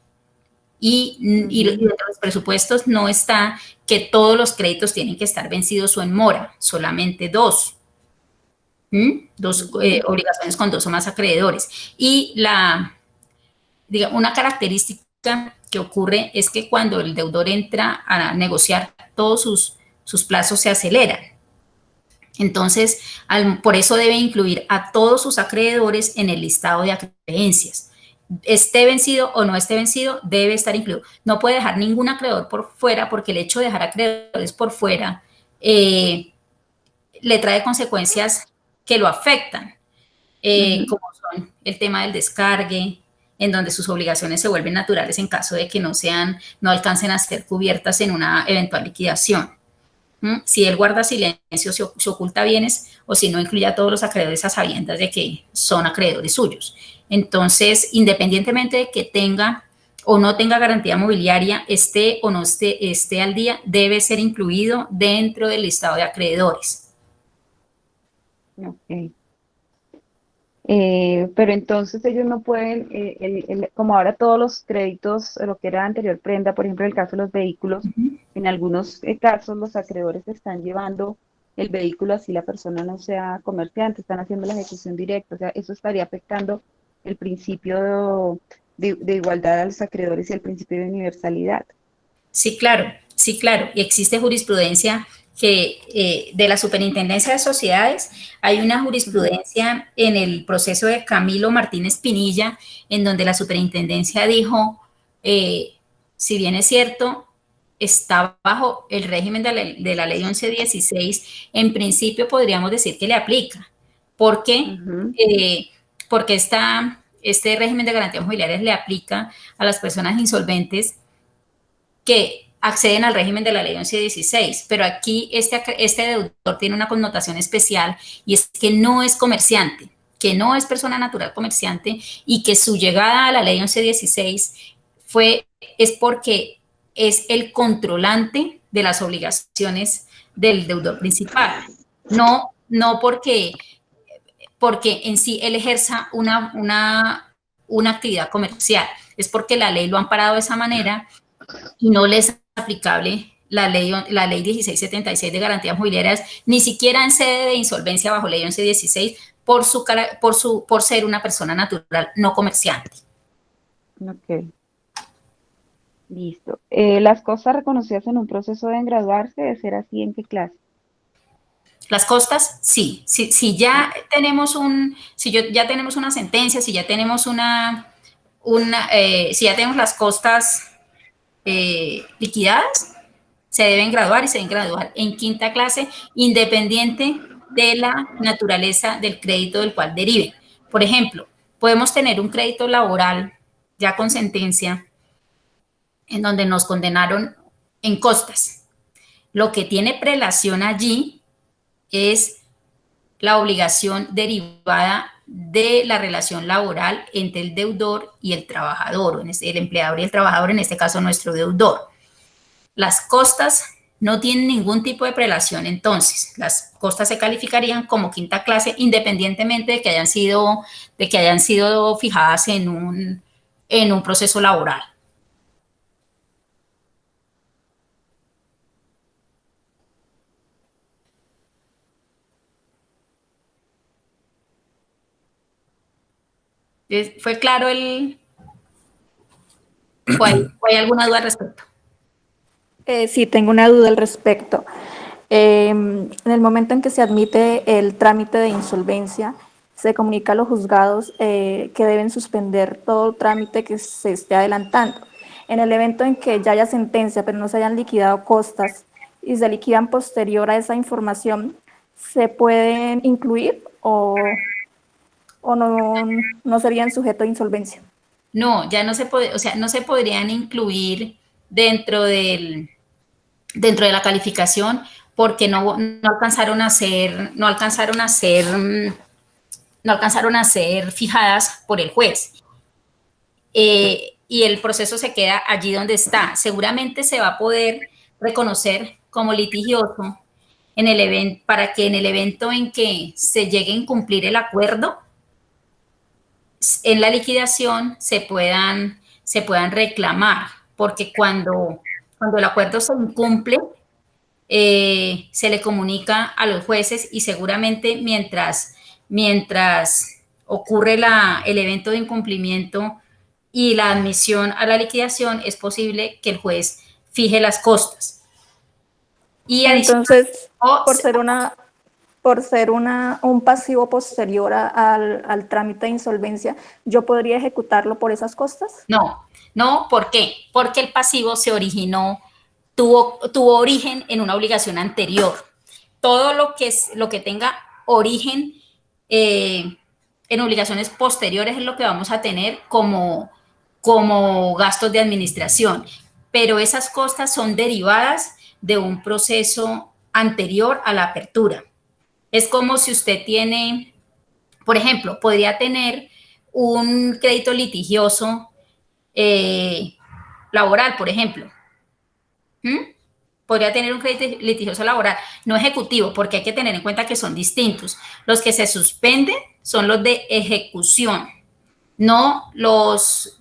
y de los presupuestos no está que todos los créditos tienen que estar vencidos o en mora, solamente dos. Dos obligaciones con 2 o más acreedores. Y una característica que ocurre es que cuando el deudor entra a negociar, todos sus plazos se aceleran. Entonces, por eso debe incluir a todos sus acreedores en el listado de acreencias. Esté vencido o no esté vencido, debe estar incluido. No puede dejar ningún acreedor por fuera porque el hecho de dejar acreedores por fuera le trae consecuencias que lo afectan, como son el tema del descargue, en donde sus obligaciones se vuelven naturales en caso de que no alcancen a ser cubiertas en una eventual liquidación. Si él guarda silencio, se oculta bienes, o si no incluye a todos los acreedores a sabiendas de que son acreedores suyos. Entonces, independientemente de que tenga o no tenga garantía mobiliaria, esté o no esté al día, debe ser incluido dentro del listado de acreedores. Ok. Pero entonces ellos no pueden, como ahora todos los créditos, lo que era anterior prenda, por ejemplo, en el caso de los vehículos, en algunos casos los acreedores están llevando el vehículo así la persona no sea comerciante, están haciendo la ejecución directa, o sea, eso estaría afectando el principio de igualdad a los acreedores y el principio de universalidad. Sí, claro, sí, claro. Y existe jurisprudencia que de la Superintendencia de Sociedades, hay una jurisprudencia en el proceso de Camilo Martínez Pinilla, en donde la superintendencia dijo, si bien es cierto, está bajo el régimen de la ley 1116, en principio podríamos decir que le aplica. ¿Por qué? Ujú. Porque este régimen de garantías mobiliarias le aplica a las personas insolventes que acceden al régimen de la ley 1116, pero aquí este deudor tiene una connotación especial y es que no es comerciante, que no es persona natural comerciante y que su llegada a la ley 1116 es porque es el controlante de las obligaciones del deudor principal, no porque en sí él ejerza una actividad comercial, es porque la ley lo ha amparado de esa manera y no le es aplicable la ley 1676 de garantías mobiliarias, ni siquiera en sede de insolvencia bajo ley 1116, por ser una persona natural no comerciante. Ok, listo. Las cosas reconocidas en un proceso deben graduarse, de ser así, ¿en qué clase? Las costas, sí. Si ya tenemos ya tenemos una sentencia, si ya tenemos si ya tenemos las costas liquidadas, se deben graduar y se deben graduar en quinta clase, independiente de la naturaleza del crédito del cual derive. Por ejemplo, podemos tener un crédito laboral ya con sentencia en donde nos condenaron en costas. Lo que tiene prelación allí es la obligación derivada de la relación laboral entre el deudor y el trabajador, el empleador y el trabajador, en este caso nuestro deudor. Las costas no tienen ningún tipo de prelación, entonces las costas se calificarían como quinta clase independientemente de que hayan sido fijadas en un proceso laboral. ¿Fue claro o hay alguna duda al respecto? Sí, tengo una duda al respecto. En el momento en que se admite el trámite de insolvencia, se comunica a los juzgados que deben suspender todo trámite que se esté adelantando. En el evento en que ya haya sentencia, pero no se hayan liquidado costas y se liquidan posterior a esa información, ¿se pueden incluir o no serían sujetos de insolvencia? No, ya no se puede, o sea, no se podrían incluir dentro dentro de la calificación porque no alcanzaron a ser, no alcanzaron a ser fijadas por el juez. Y el proceso se queda allí donde está. Seguramente se va a poder reconocer como litigioso para que en el evento en que se llegue a incumplir el acuerdo, en la liquidación se puedan reclamar, porque cuando el acuerdo se incumple, se le comunica a los jueces y seguramente mientras ocurre el evento de incumplimiento y la admisión a la liquidación, es posible que el juez fije las costas. Y Entonces, por ser un pasivo posterior al trámite de insolvencia, ¿yo podría ejecutarlo por esas costas? No, ¿por qué? Porque el pasivo tuvo origen en una obligación anterior. Todo lo que tenga origen en obligaciones posteriores es lo que vamos a tener como gastos de administración, pero esas costas son derivadas de un proceso anterior a la apertura. Es como si usted tiene, por ejemplo, podría tener un crédito litigioso laboral, por ejemplo. Podría tener un crédito litigioso laboral, no ejecutivo, porque hay que tener en cuenta que son distintos. Los que se suspenden son los de ejecución, no los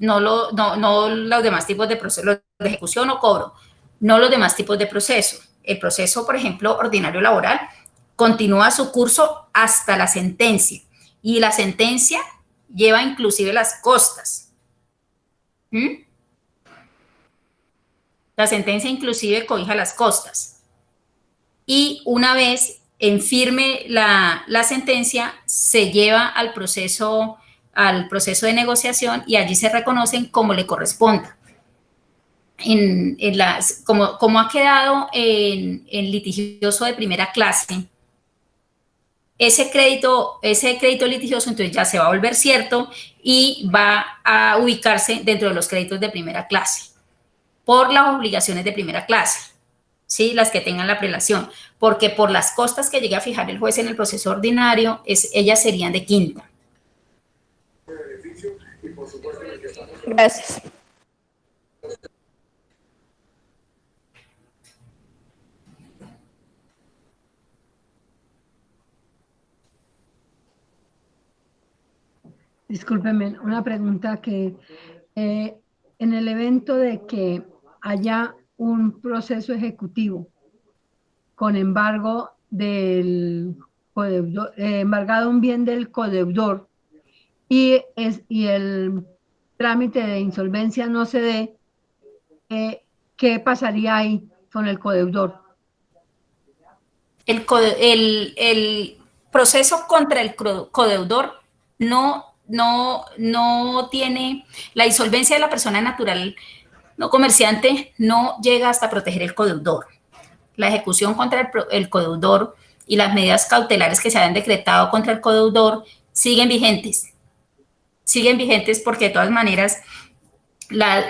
demás tipos de proceso, los de ejecución o cobro, no los demás tipos de proceso. El proceso, por ejemplo, ordinario laboral, continúa su curso hasta la sentencia y la sentencia lleva inclusive las costas. La sentencia inclusive cobija las costas. Y una vez en firme la sentencia, se lleva al proceso de negociación y allí se reconocen como le corresponda. como ha quedado en litigioso de primera clase, ese crédito litigioso entonces ya se va a volver cierto y va a ubicarse dentro de los créditos de primera clase por las obligaciones de primera clase, ¿sí? Las que tengan la prelación, porque por las costas que llegue a fijar el juez en el proceso ordinario, ellas serían de quinta. Gracias. Discúlpeme, una pregunta que en el evento de que haya un proceso ejecutivo con embargo del codeudor, embargado un bien del codeudor y el trámite de insolvencia no se dé, ¿qué pasaría ahí con el codeudor? El proceso contra el codeudor no tiene, la insolvencia de la persona natural no comerciante no llega hasta proteger el codeudor. La ejecución contra el codeudor y las medidas cautelares que se hayan decretado contra el codeudor siguen vigentes porque de todas maneras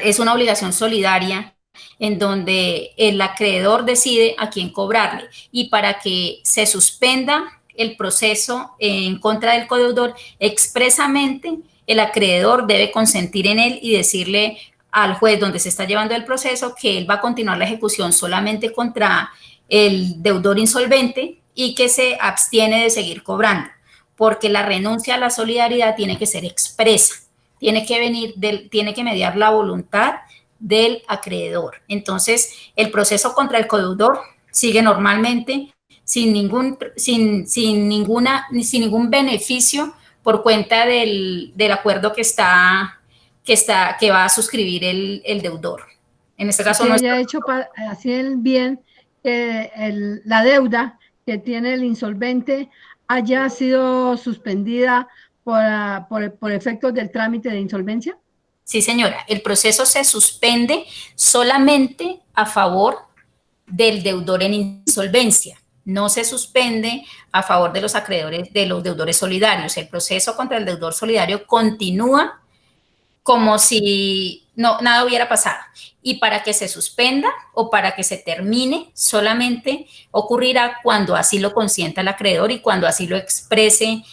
es una obligación solidaria en donde el acreedor decide a quién cobrarle, y para que se suspenda el proceso en contra del codeudor, expresamente el acreedor debe consentir en él y decirle al juez donde se está llevando el proceso que él va a continuar la ejecución solamente contra el deudor insolvente y que se abstiene de seguir cobrando, porque la renuncia a la solidaridad tiene que ser expresa, tiene que mediar la voluntad del acreedor. Entonces, el proceso contra el codeudor sigue normalmente sin ningún beneficio por cuenta del acuerdo que va a suscribir el deudor. En este caso no haya hecho así el bien, la deuda que tiene el insolvente haya sido suspendida por efectos del trámite de insolvencia. Sí, señora, el proceso se suspende solamente a favor del deudor en insolvencia. No se suspende a favor de los acreedores, de los deudores solidarios. El proceso contra el deudor solidario continúa como si nada hubiera pasado. Y para que se suspenda o para que se termine, solamente ocurrirá cuando así lo consienta el acreedor y cuando así lo exprese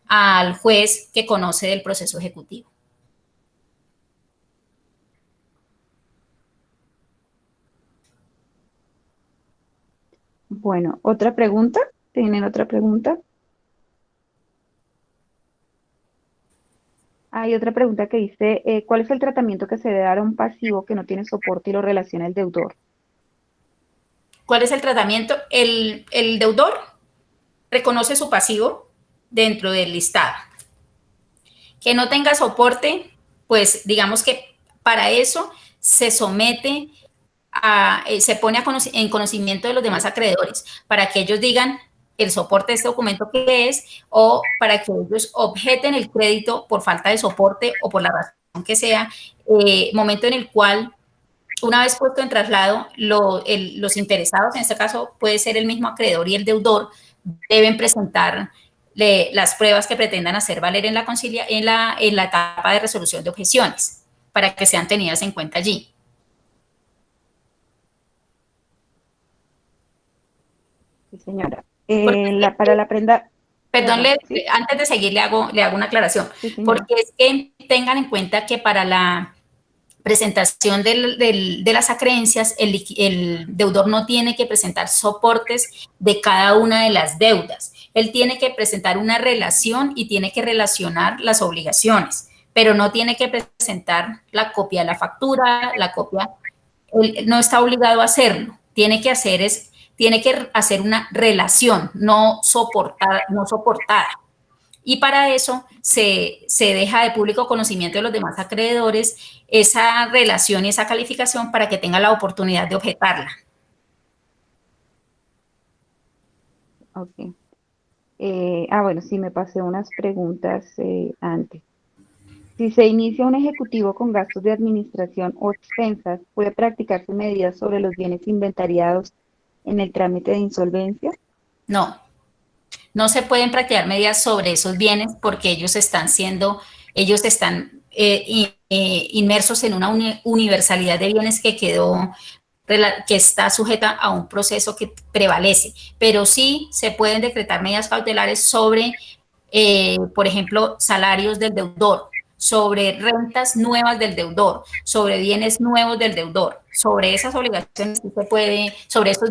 al juez que conoce del proceso ejecutivo. Bueno, ¿otra pregunta? ¿Tienen otra pregunta? Hay otra pregunta que dice, ¿cuál es el tratamiento que se debe dar a un pasivo que no tiene soporte y lo relaciona el deudor? ¿Cuál es el tratamiento? El deudor reconoce su pasivo dentro del listado. Que no tenga soporte, pues digamos que para eso se somete se pone en conocimiento de los demás acreedores, para que ellos digan el soporte de este documento que es, o para que ellos objeten el crédito por falta de soporte o por la razón que sea, momento en el cual, una vez puesto en traslado, los interesados, en este caso puede ser el mismo acreedor y el deudor, deben presentar las pruebas que pretendan hacer valer en la etapa de resolución de objeciones, para que sean tenidas en cuenta allí. Sí, señora. Para la prenda... Perdón, ¿sí? antes de seguir le hago una aclaración, Sí, porque es que tengan en cuenta que para la presentación de las acreencias, el deudor no tiene que presentar soportes de cada una de las deudas. Él tiene que presentar una relación y tiene que relacionar las obligaciones, pero no tiene que presentar la copia de la factura, él no está obligado a hacerlo. Tiene que hacer una relación, no soportada. Y para eso se deja de público conocimiento de los demás acreedores esa relación y esa calificación para que tenga la oportunidad de objetarla. Ok. Bueno, sí, me pasé unas preguntas antes. Si se inicia un ejecutivo con gastos de administración o expensas, ¿puede practicarse medidas sobre los bienes inventariados en el trámite de insolvencia? No, no se pueden practicar medidas sobre esos bienes porque ellos están inmersos en una universalidad de bienes que está sujeta a un proceso que prevalece, pero sí se pueden decretar medidas cautelares sobre, por ejemplo, salarios del deudor, sobre rentas nuevas del deudor, sobre bienes nuevos del deudor, sobre esas obligaciones sí se puede, sobre estos,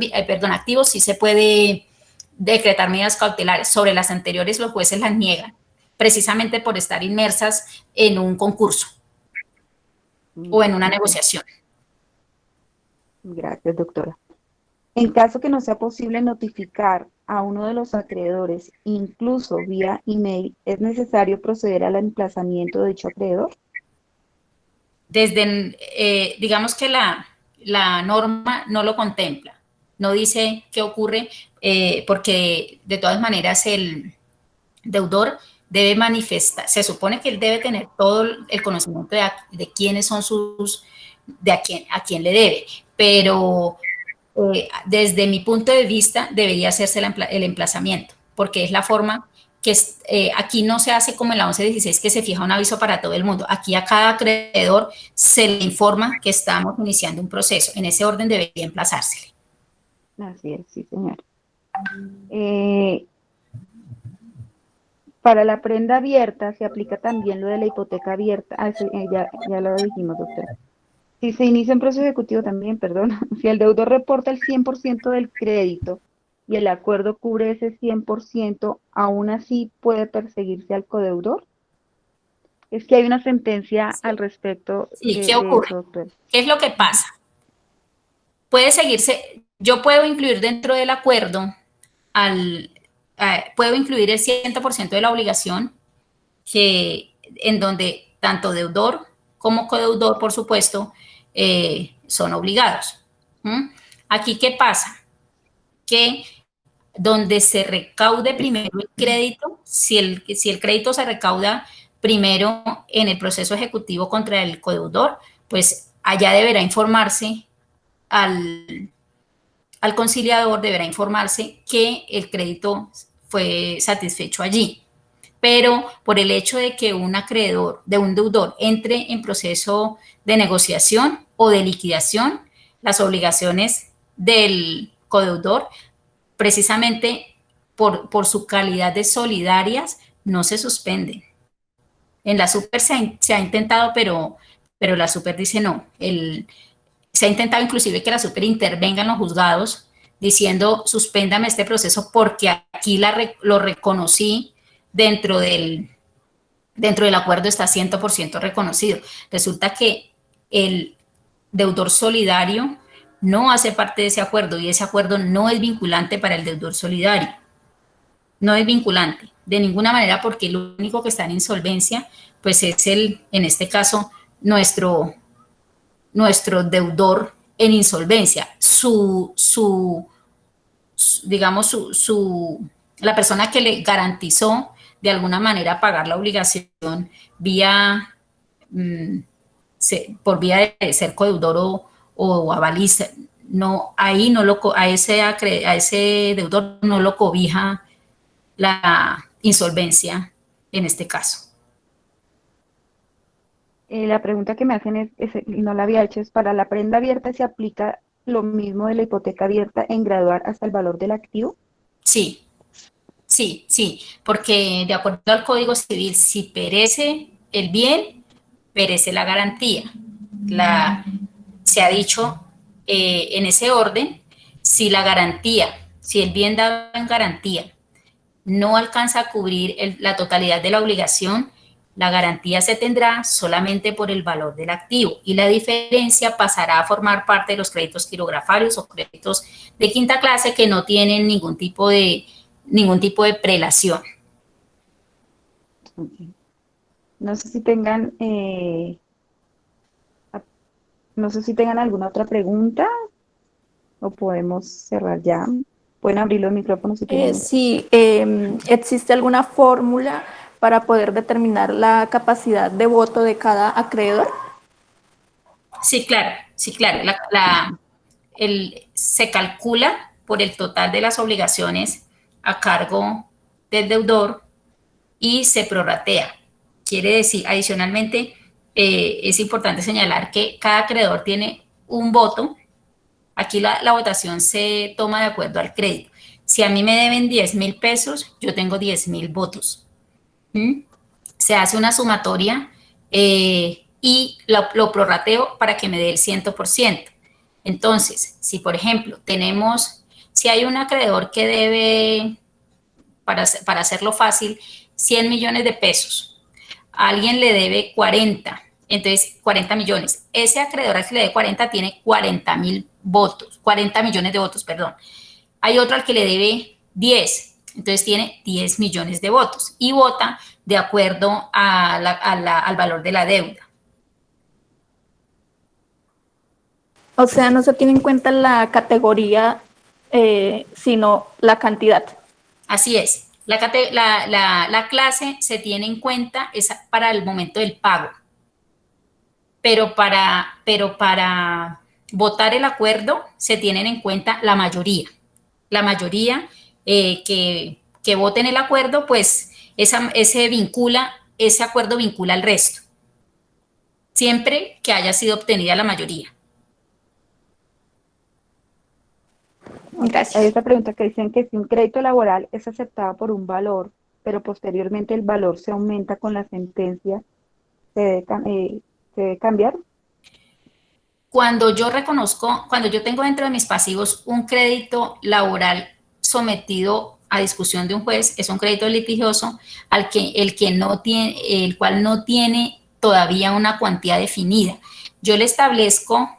activos sí se puede decretar medidas cautelares. Sobre las anteriores los jueces las niegan, precisamente por estar inmersas en un concurso o en una negociación. Gracias, doctora. En caso que no sea posible notificar a uno de los acreedores, incluso vía email, ¿es necesario proceder al emplazamiento de dicho acreedor? Digamos que la norma no lo contempla, no dice qué ocurre, porque de todas maneras el deudor debe manifestar, se supone que él debe tener todo el conocimiento de quiénes son a quién le debe, pero desde mi punto de vista debería hacerse el emplazamiento, porque es la forma que aquí no se hace como en la 1116 que se fija un aviso para todo el mundo. Aquí a cada acreedor se le informa que estamos iniciando un proceso. En ese orden debería emplazársele. Así es, sí, señor. Para la prenda abierta se aplica también lo de la hipoteca abierta. Ya lo dijimos, doctora. Si se inicia un proceso ejecutivo también, perdón, si el deudor reporta el 100% del crédito y el acuerdo cubre ese 100%, ¿aún así puede perseguirse al codeudor? Es que hay una sentencia al respecto Sí, ¿qué de ocurre? eso, doctor. ¿Qué es lo que pasa? Puede seguirse, yo puedo incluir dentro del acuerdo, puedo incluir el 100% de la obligación en donde tanto deudor como codeudor, por supuesto, son obligados. ¿Mm? Aquí, ¿qué pasa? Que donde se recaude primero el crédito, si el crédito se recauda primero en el proceso ejecutivo contra el codeudor, pues allá deberá informarse al conciliador, deberá informarse que el crédito fue satisfecho allí. Pero por el hecho de que un acreedor, de un deudor, entre en proceso de negociación o de liquidación, las obligaciones del codeudor, precisamente por su calidad de solidarias, no se suspenden. En la super se ha intentado, pero la super dice no. Se ha intentado inclusive que la super intervenga en los juzgados diciendo suspéndame este proceso porque aquí lo reconocí dentro del acuerdo, está 100% reconocido. Resulta que el deudor solidario no hace parte de ese acuerdo y ese acuerdo no es vinculante para el deudor solidario. No es vinculante de ninguna manera porque lo único que está en insolvencia pues es en este caso, nuestro deudor en insolvencia. Digamos, la persona que le garantizó de alguna manera pagar la obligación vía, por vía de ser codeudor o avaliza, no, ahí no a ese deudor no lo cobija la insolvencia en este caso. La pregunta que me hacen y no la había hecho, es para la prenda abierta se aplica lo mismo de la hipoteca abierta en graduar hasta el valor del activo. Sí, sí, porque de acuerdo al Código Civil, si perece el bien, perece la garantía. Se ha dicho en ese orden, si el bien dado en garantía no alcanza a cubrir la totalidad de la obligación, la garantía se tendrá solamente por el valor del activo y la diferencia pasará a formar parte de los créditos quirografarios o créditos de quinta clase que no tienen ningún tipo de prelación. Okay. No sé si tengan, alguna otra pregunta o podemos cerrar ya. Pueden abrir los micrófonos si tienen. Sí, ¿existe alguna fórmula para poder determinar la capacidad de voto de cada acreedor? Sí, claro, sí, claro. Se calcula por el total de las obligaciones a cargo del deudor y se prorratea. Quiere decir, adicionalmente, es importante señalar que cada acreedor tiene un voto. Aquí la votación se toma de acuerdo al crédito. Si a mí me deben 10.000 pesos, yo tengo 10.000 votos. ¿Mm? Se hace una sumatoria y lo prorrateo para que me dé el 100%. Entonces, si por ejemplo si hay un acreedor que debe, para hacerlo fácil, 100 millones de pesos, a alguien le debe 40, entonces 40 millones. Ese acreedor al que le debe 40 tiene 40.000 votos, 40 millones de votos, perdón. Hay otro al que le debe 10, entonces tiene 10 millones de votos y vota de acuerdo al valor de la deuda. O sea, no se tiene en cuenta la categoría, sino la cantidad. Así es. La clase se tiene en cuenta para el momento del pago, pero para votar el acuerdo se tienen en cuenta la mayoría. La mayoría que voten el acuerdo, pues ese acuerdo vincula al resto, siempre que haya sido obtenida la mayoría. Hay Gracias. esta pregunta que dicen que si un crédito laboral es aceptado por un valor, pero posteriormente el valor se aumenta con la sentencia, ¿se debe cambiar? Cuando yo tengo dentro de mis pasivos un crédito laboral sometido a discusión de un juez, es un crédito litigioso el cual no tiene todavía una cuantía definida. Yo le establezco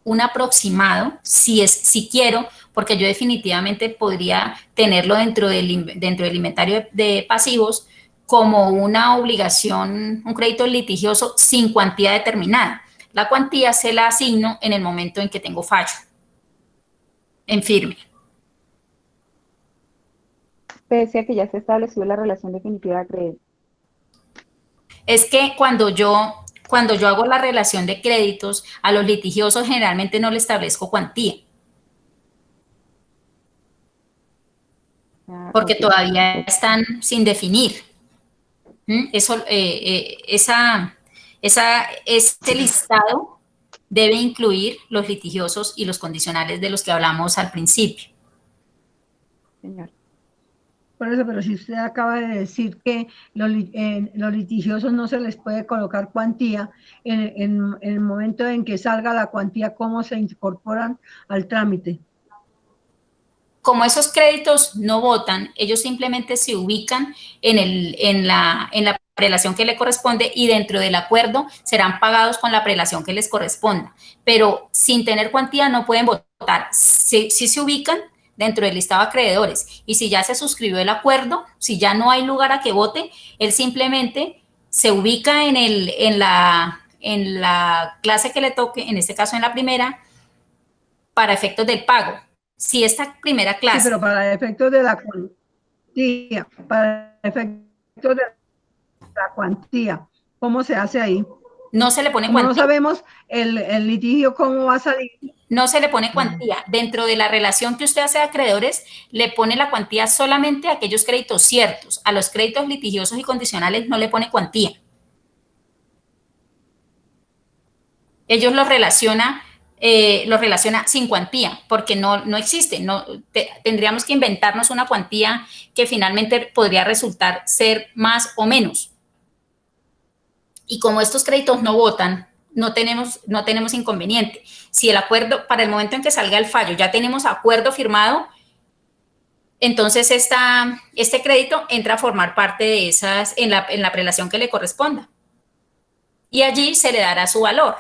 un aproximado, si quiero, porque yo definitivamente podría tenerlo dentro del inventario de pasivos como una obligación, un crédito litigioso sin cuantía determinada. La cuantía se la asigno en el momento en que tengo fallo, en firme. Pese a que ya se estableció la relación definitiva de acreedor. Es que cuando yo hago la relación de créditos, a los litigiosos generalmente no le establezco cuantía, porque Ok, todavía perfecto. están sin definir. Ese listado debe incluir los litigiosos y los condicionales de los que hablamos al principio. Señor. Por eso, pero si usted acaba de decir que los litigiosos no se les puede colocar cuantía, en el momento en que salga la cuantía, ¿cómo se incorporan al trámite? Como esos créditos no votan, ellos simplemente se ubican en la prelación que le corresponde y dentro del acuerdo serán pagados con la prelación que les corresponda, pero sin tener cuantía no pueden votar. Sí se ubican dentro del listado de acreedores y si ya se suscribió el acuerdo, si ya no hay lugar a que vote, él simplemente se ubica en la clase que le toque, en este caso en la primera, para efectos del pago. Si esta primera clase... Sí, pero para efectos de la cuantía, para efectos de la cuantía, ¿cómo se hace ahí? No se le pone Como no cuantía. sabemos el litigio cómo va a salir. No se le pone cuantía. Dentro de la relación que usted hace de acreedores, le pone la cuantía solamente a aquellos créditos ciertos. A los créditos litigiosos y condicionales no le pone cuantía. Ellos los relaciona sin cuantía, porque no existe. Tendríamos que inventarnos una cuantía que finalmente podría resultar ser más o menos. Y como estos créditos no votan, no tenemos inconveniente. Si el acuerdo, para el momento en que salga el fallo, ya tenemos acuerdo firmado, entonces este crédito entra a formar parte de esas en la prelación que le corresponda. Y allí se le dará su valor.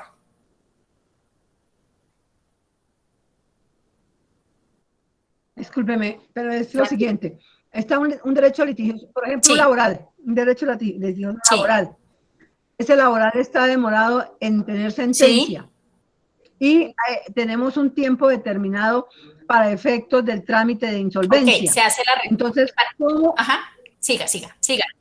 Discúlpeme, pero es lo siguiente. Está un derecho litigioso, por ejemplo, Sí, laboral, un derecho litigioso sí, laboral. Ese laboral está demorado en tener sí. sentencia y tenemos un tiempo determinado para efectos del trámite de Ok, insolvencia. se hace Entonces, ¿cómo, Ajá, siga.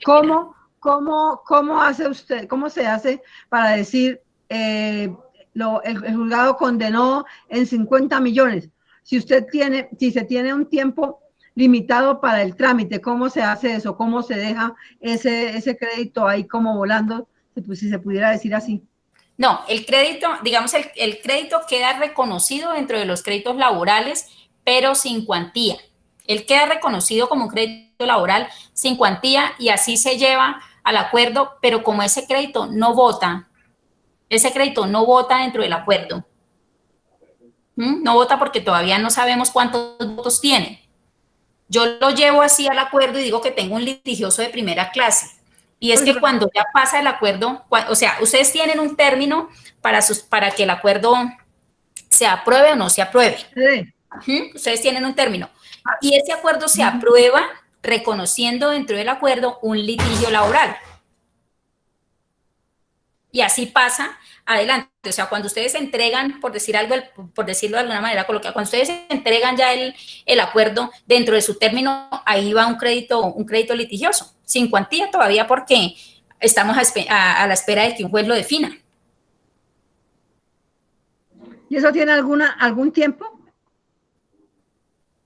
cómo ¿Cómo hace usted, cómo se hace para decir el juzgado condenó en 50 millones? Si se tiene un tiempo limitado para el trámite, ¿cómo se hace eso? ¿Cómo se deja ese crédito ahí como volando, si se pudiera decir así? No, el crédito, digamos, el crédito queda reconocido dentro de los créditos laborales, pero sin cuantía. Él queda reconocido como un crédito laboral sin cuantía y así se lleva al acuerdo, pero como ese crédito no vota dentro del acuerdo. No vota porque todavía no sabemos cuántos votos tiene. Yo lo llevo así al acuerdo y digo que tengo un litigioso de primera clase. Y es que cuando ya pasa el acuerdo, o sea, ustedes tienen un término para que el acuerdo se apruebe o no se apruebe. Sí. Ustedes tienen un término. Y ese acuerdo se aprueba reconociendo dentro del acuerdo un litigio laboral. Y así pasa adelante. O sea, cuando ustedes entregan, por decir algo, por decirlo de alguna manera coloquial, cuando ustedes entregan ya el acuerdo dentro de su término, ahí va un crédito litigioso, sin cuantía todavía porque estamos a la espera de que un juez lo defina. ¿Y eso tiene algún tiempo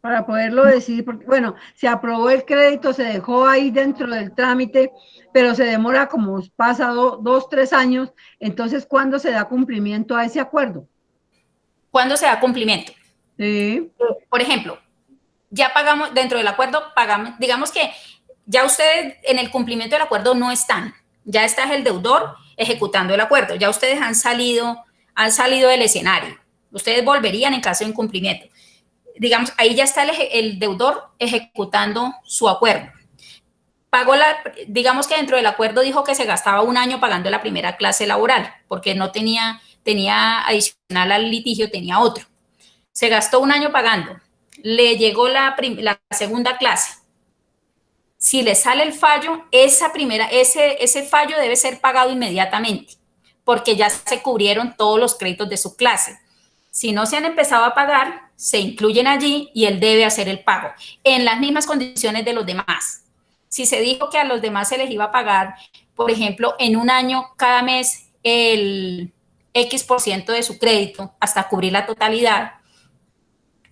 para poderlo decidir? Porque, bueno, se aprobó el crédito, se dejó ahí dentro del trámite, pero se demora como pasa 2, 3 años. Entonces, ¿cuándo se da cumplimiento a ese acuerdo? ¿Cuándo se da cumplimiento? Sí. Por ejemplo, ya pagamos dentro del acuerdo, pagamos, digamos que ya ustedes en el cumplimiento del acuerdo no están, ya está el deudor ejecutando el acuerdo, ya ustedes han salido del escenario, ustedes volverían en caso de incumplimiento. Digamos, ahí ya está el deudor ejecutando su acuerdo. Digamos que dentro del acuerdo dijo que se gastaba un año pagando la primera clase laboral, porque no tenía adicional al litigio, tenía otro. Se gastó un año pagando, le llegó la segunda clase. Si le sale el fallo, ese fallo debe ser pagado inmediatamente, porque ya se cubrieron todos los créditos de su clase. Si no se han empezado a pagar, se incluyen allí y él debe hacer el pago en las mismas condiciones de los demás. Si se dijo que a los demás se les iba a pagar, por ejemplo, en un año cada mes el X% de su crédito hasta cubrir la totalidad,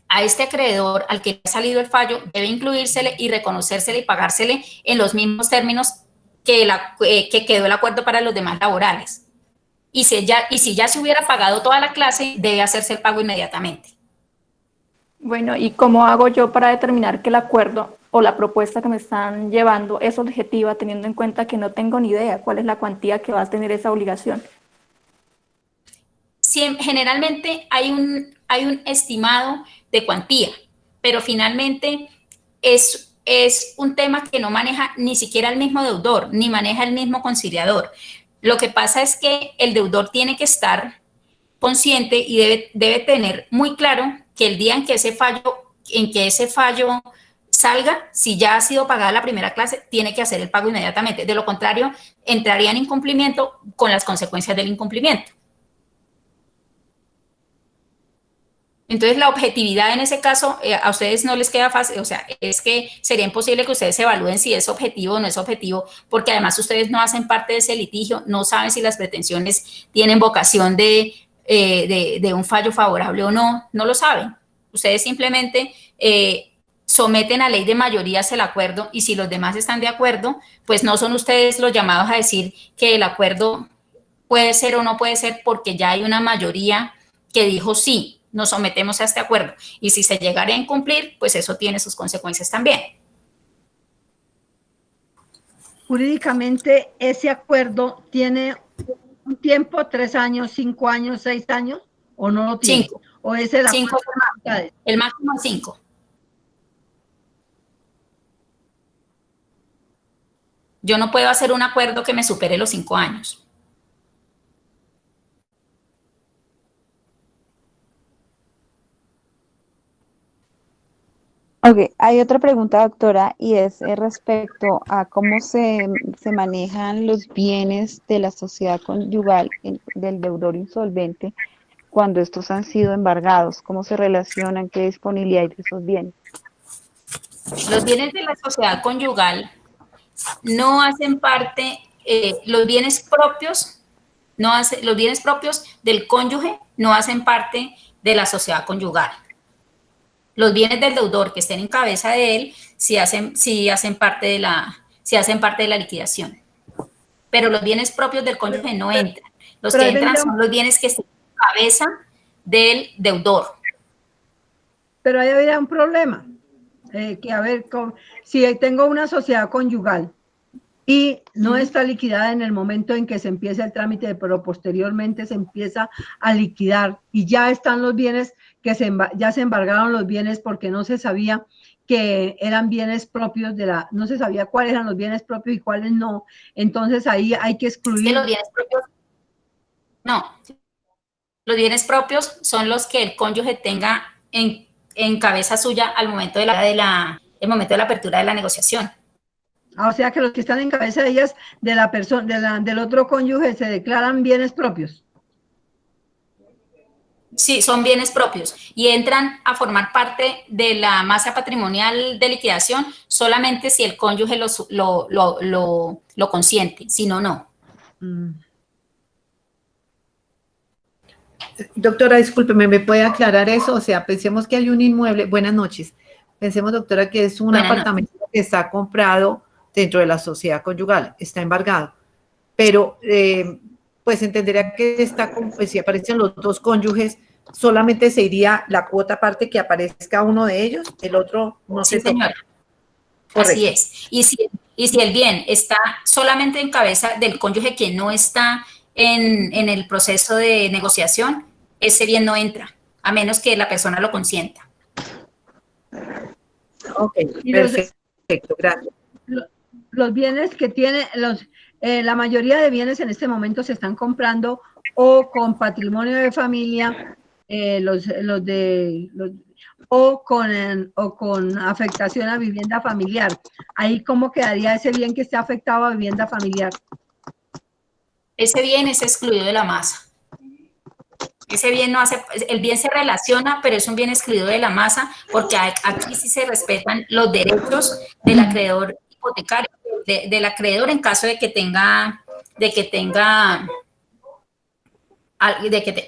a este acreedor al que ha salido el fallo debe incluírsele y reconocérsele y pagársele en los mismos términos que quedó el acuerdo para los demás laborales. Y si ya se hubiera pagado toda la clase, debe hacerse el pago inmediatamente. Bueno, ¿y cómo hago yo para determinar que el acuerdo o la propuesta que me están llevando es objetiva, teniendo en cuenta que no tengo ni idea cuál es la cuantía que va a tener esa obligación? Generalmente hay un estimado de cuantía, pero finalmente es un tema que no maneja ni siquiera el mismo deudor, ni maneja el mismo conciliador. Lo que pasa es que el deudor tiene que estar consciente y debe tener muy claro que el día en que ese fallo salga, si ya ha sido pagada la primera clase, tiene que hacer el pago inmediatamente. De lo contrario, entraría en incumplimiento con las consecuencias del incumplimiento. Entonces, la objetividad en ese caso, a ustedes no les queda fácil, o sea, es que sería imposible que ustedes evalúen si es objetivo o no es objetivo, porque además ustedes no hacen parte de ese litigio, no saben si las pretensiones tienen vocación de un fallo favorable o no, no lo saben. Ustedes simplemente someten a ley de mayorías el acuerdo y si los demás están de acuerdo, pues no son ustedes los llamados a decir que el acuerdo puede ser o no puede ser porque ya hay una mayoría que dijo sí, nos sometemos a este acuerdo. Y si se llegara a incumplir, pues eso tiene sus consecuencias también. Jurídicamente, ¿ese acuerdo tiene un tiempo, 3 años, 5 años, 6 años, o no lo tiene? 5. ¿O es el acuerdo? 5, el máximo es 5. Yo no puedo hacer un acuerdo que me supere los 5 años. Ok, hay otra pregunta, doctora, y es respecto a cómo se manejan los bienes de la sociedad conyugal del deudor insolvente cuando estos han sido embargados, cómo se relacionan, qué disponibilidad hay de esos bienes. Los bienes de la sociedad conyugal no hacen parte, los bienes propios, los bienes propios del cónyuge no hacen parte de la sociedad conyugal. Los bienes del deudor que estén en cabeza de él sí hacen parte de la liquidación. Pero los bienes propios del cónyuge no entran. Los que entran son los bienes que estén en cabeza del deudor. Pero ahí habría un problema. Que a ver, si tengo una sociedad conyugal y no está liquidada en el momento en que se empieza el trámite, pero posteriormente se empieza a liquidar y ya están los bienes que ya se embargaron los bienes porque no se sabía que eran bienes propios no se sabía cuáles eran los bienes propios y cuáles no. Entonces ahí hay que excluir. Es que los bienes propios, no, los bienes propios son los que el cónyuge tenga en cabeza suya al momento el momento de la apertura de la negociación. O sea que los que están en cabeza de ellas, de la persona, del otro cónyuge, se declaran bienes propios. Sí, son bienes propios y entran a formar parte de la masa patrimonial de liquidación solamente si el cónyuge lo consiente, si no, no. Doctora, discúlpeme, ¿me puede aclarar eso? O sea, pensemos que hay un inmueble, buenas noches, pensemos, doctora, que es un apartamento que está comprado dentro de la sociedad conyugal, está embargado, pero pues entendería que si aparecen los dos cónyuges, solamente se iría la cuota aparte que aparezca uno de ellos, el otro no se toca. Sí, señora. Así es. Y si el bien está solamente en cabeza del cónyuge que no está en el proceso de negociación, ese bien no entra, a menos que la persona lo consienta. Ok, perfecto, gracias. Los bienes que tiene, la mayoría de bienes en este momento se están comprando o con patrimonio de familia, o con afectación a vivienda familiar. Ahí, ¿cómo quedaría ese bien que esté afectado a vivienda familiar? Ese bien es excluido de la masa. Ese bien el bien se relaciona, pero es un bien excluido de la masa porque aquí sí se respetan los derechos del acreedor hipotecario, del acreedor en caso de que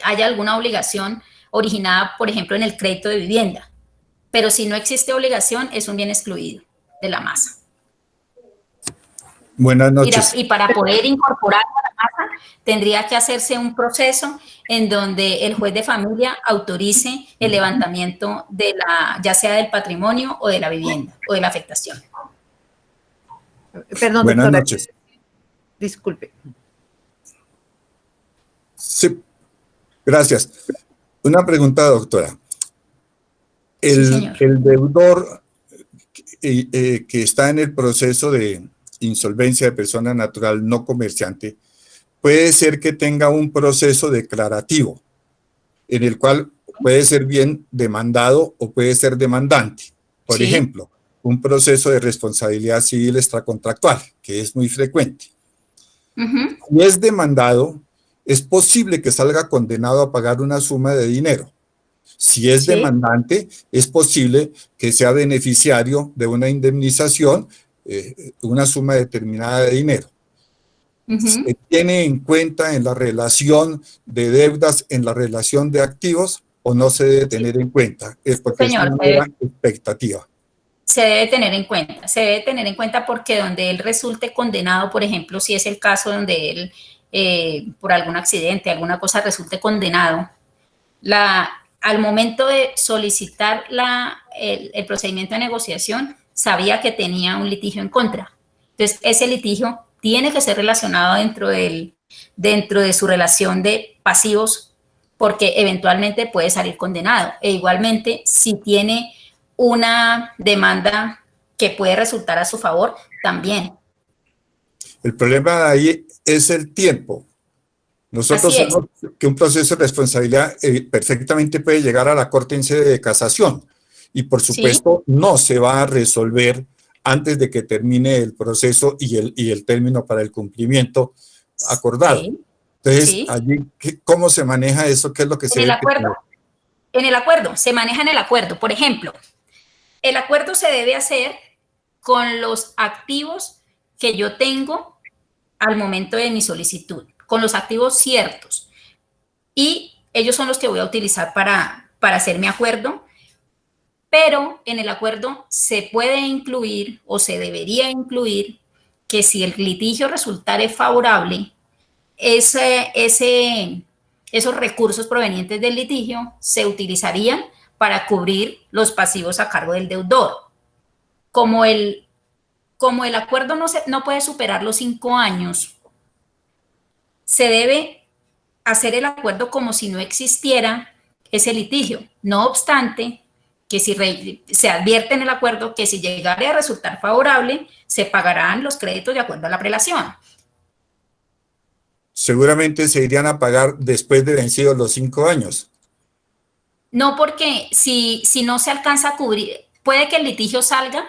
haya alguna obligación originada, por ejemplo, en el crédito de vivienda. Pero si no existe obligación, es un bien excluido de la masa. Buenas noches. Y para poder incorporarlo a la masa, tendría que hacerse un proceso en donde el juez de familia autorice el levantamiento ya sea del patrimonio o de la vivienda o de la afectación. Perdón, buenas doctora. Noches. Disculpe. Sí, gracias. Una pregunta, doctora. El deudor que está en el proceso de insolvencia de persona natural no comerciante, puede ser que tenga un proceso declarativo, en el cual puede ser bien demandado o puede ser demandante. Por ejemplo, un proceso de responsabilidad civil extracontractual, que es muy frecuente. Si es demandado, es posible que salga condenado a pagar una suma de dinero. Si es demandante, es posible que sea beneficiario de una indemnización, una suma determinada de dinero. ¿Se tiene en cuenta en la relación de deudas, en la relación de activos, o no se debe tener en cuenta? Es porque es una nueva expectativa. Se debe tener en cuenta porque donde él resulte condenado, por ejemplo, si es el caso donde él, por algún accidente, alguna cosa, resulte condenado, al momento de solicitar el procedimiento de negociación, sabía que tenía un litigio en contra. Entonces, ese litigio tiene que ser relacionado dentro de su relación de pasivos, porque eventualmente puede salir condenado. E igualmente, si tiene una demanda que puede resultar a su favor, también. El problema de ahí es el tiempo. Nosotros sabemos que un proceso de responsabilidad perfectamente puede llegar a la Corte en sede de casación y, por supuesto, no se va a resolver antes de que termine el proceso y el término para el cumplimiento acordado. Entonces, allí, ¿cómo se maneja eso? ¿Qué es lo que se debe tener? En el acuerdo, se maneja en el acuerdo. Por ejemplo, el acuerdo se debe hacer con los activos que yo tengo al momento de mi solicitud, con los activos ciertos. Y ellos son los que voy a utilizar para hacer mi acuerdo, pero en el acuerdo se puede incluir o se debería incluir que si el litigio resultare favorable, esos recursos provenientes del litigio se utilizarían para cubrir los pasivos a cargo del deudor. Como el acuerdo no puede superar los 5 años, se debe hacer el acuerdo como si no existiera ese litigio. No obstante, que si se advierte en el acuerdo que si llegara a resultar favorable, se pagarán los créditos de acuerdo a la prelación. Seguramente se irían a pagar después de vencidos los 5 años. No, porque si no se alcanza a cubrir, puede que el litigio salga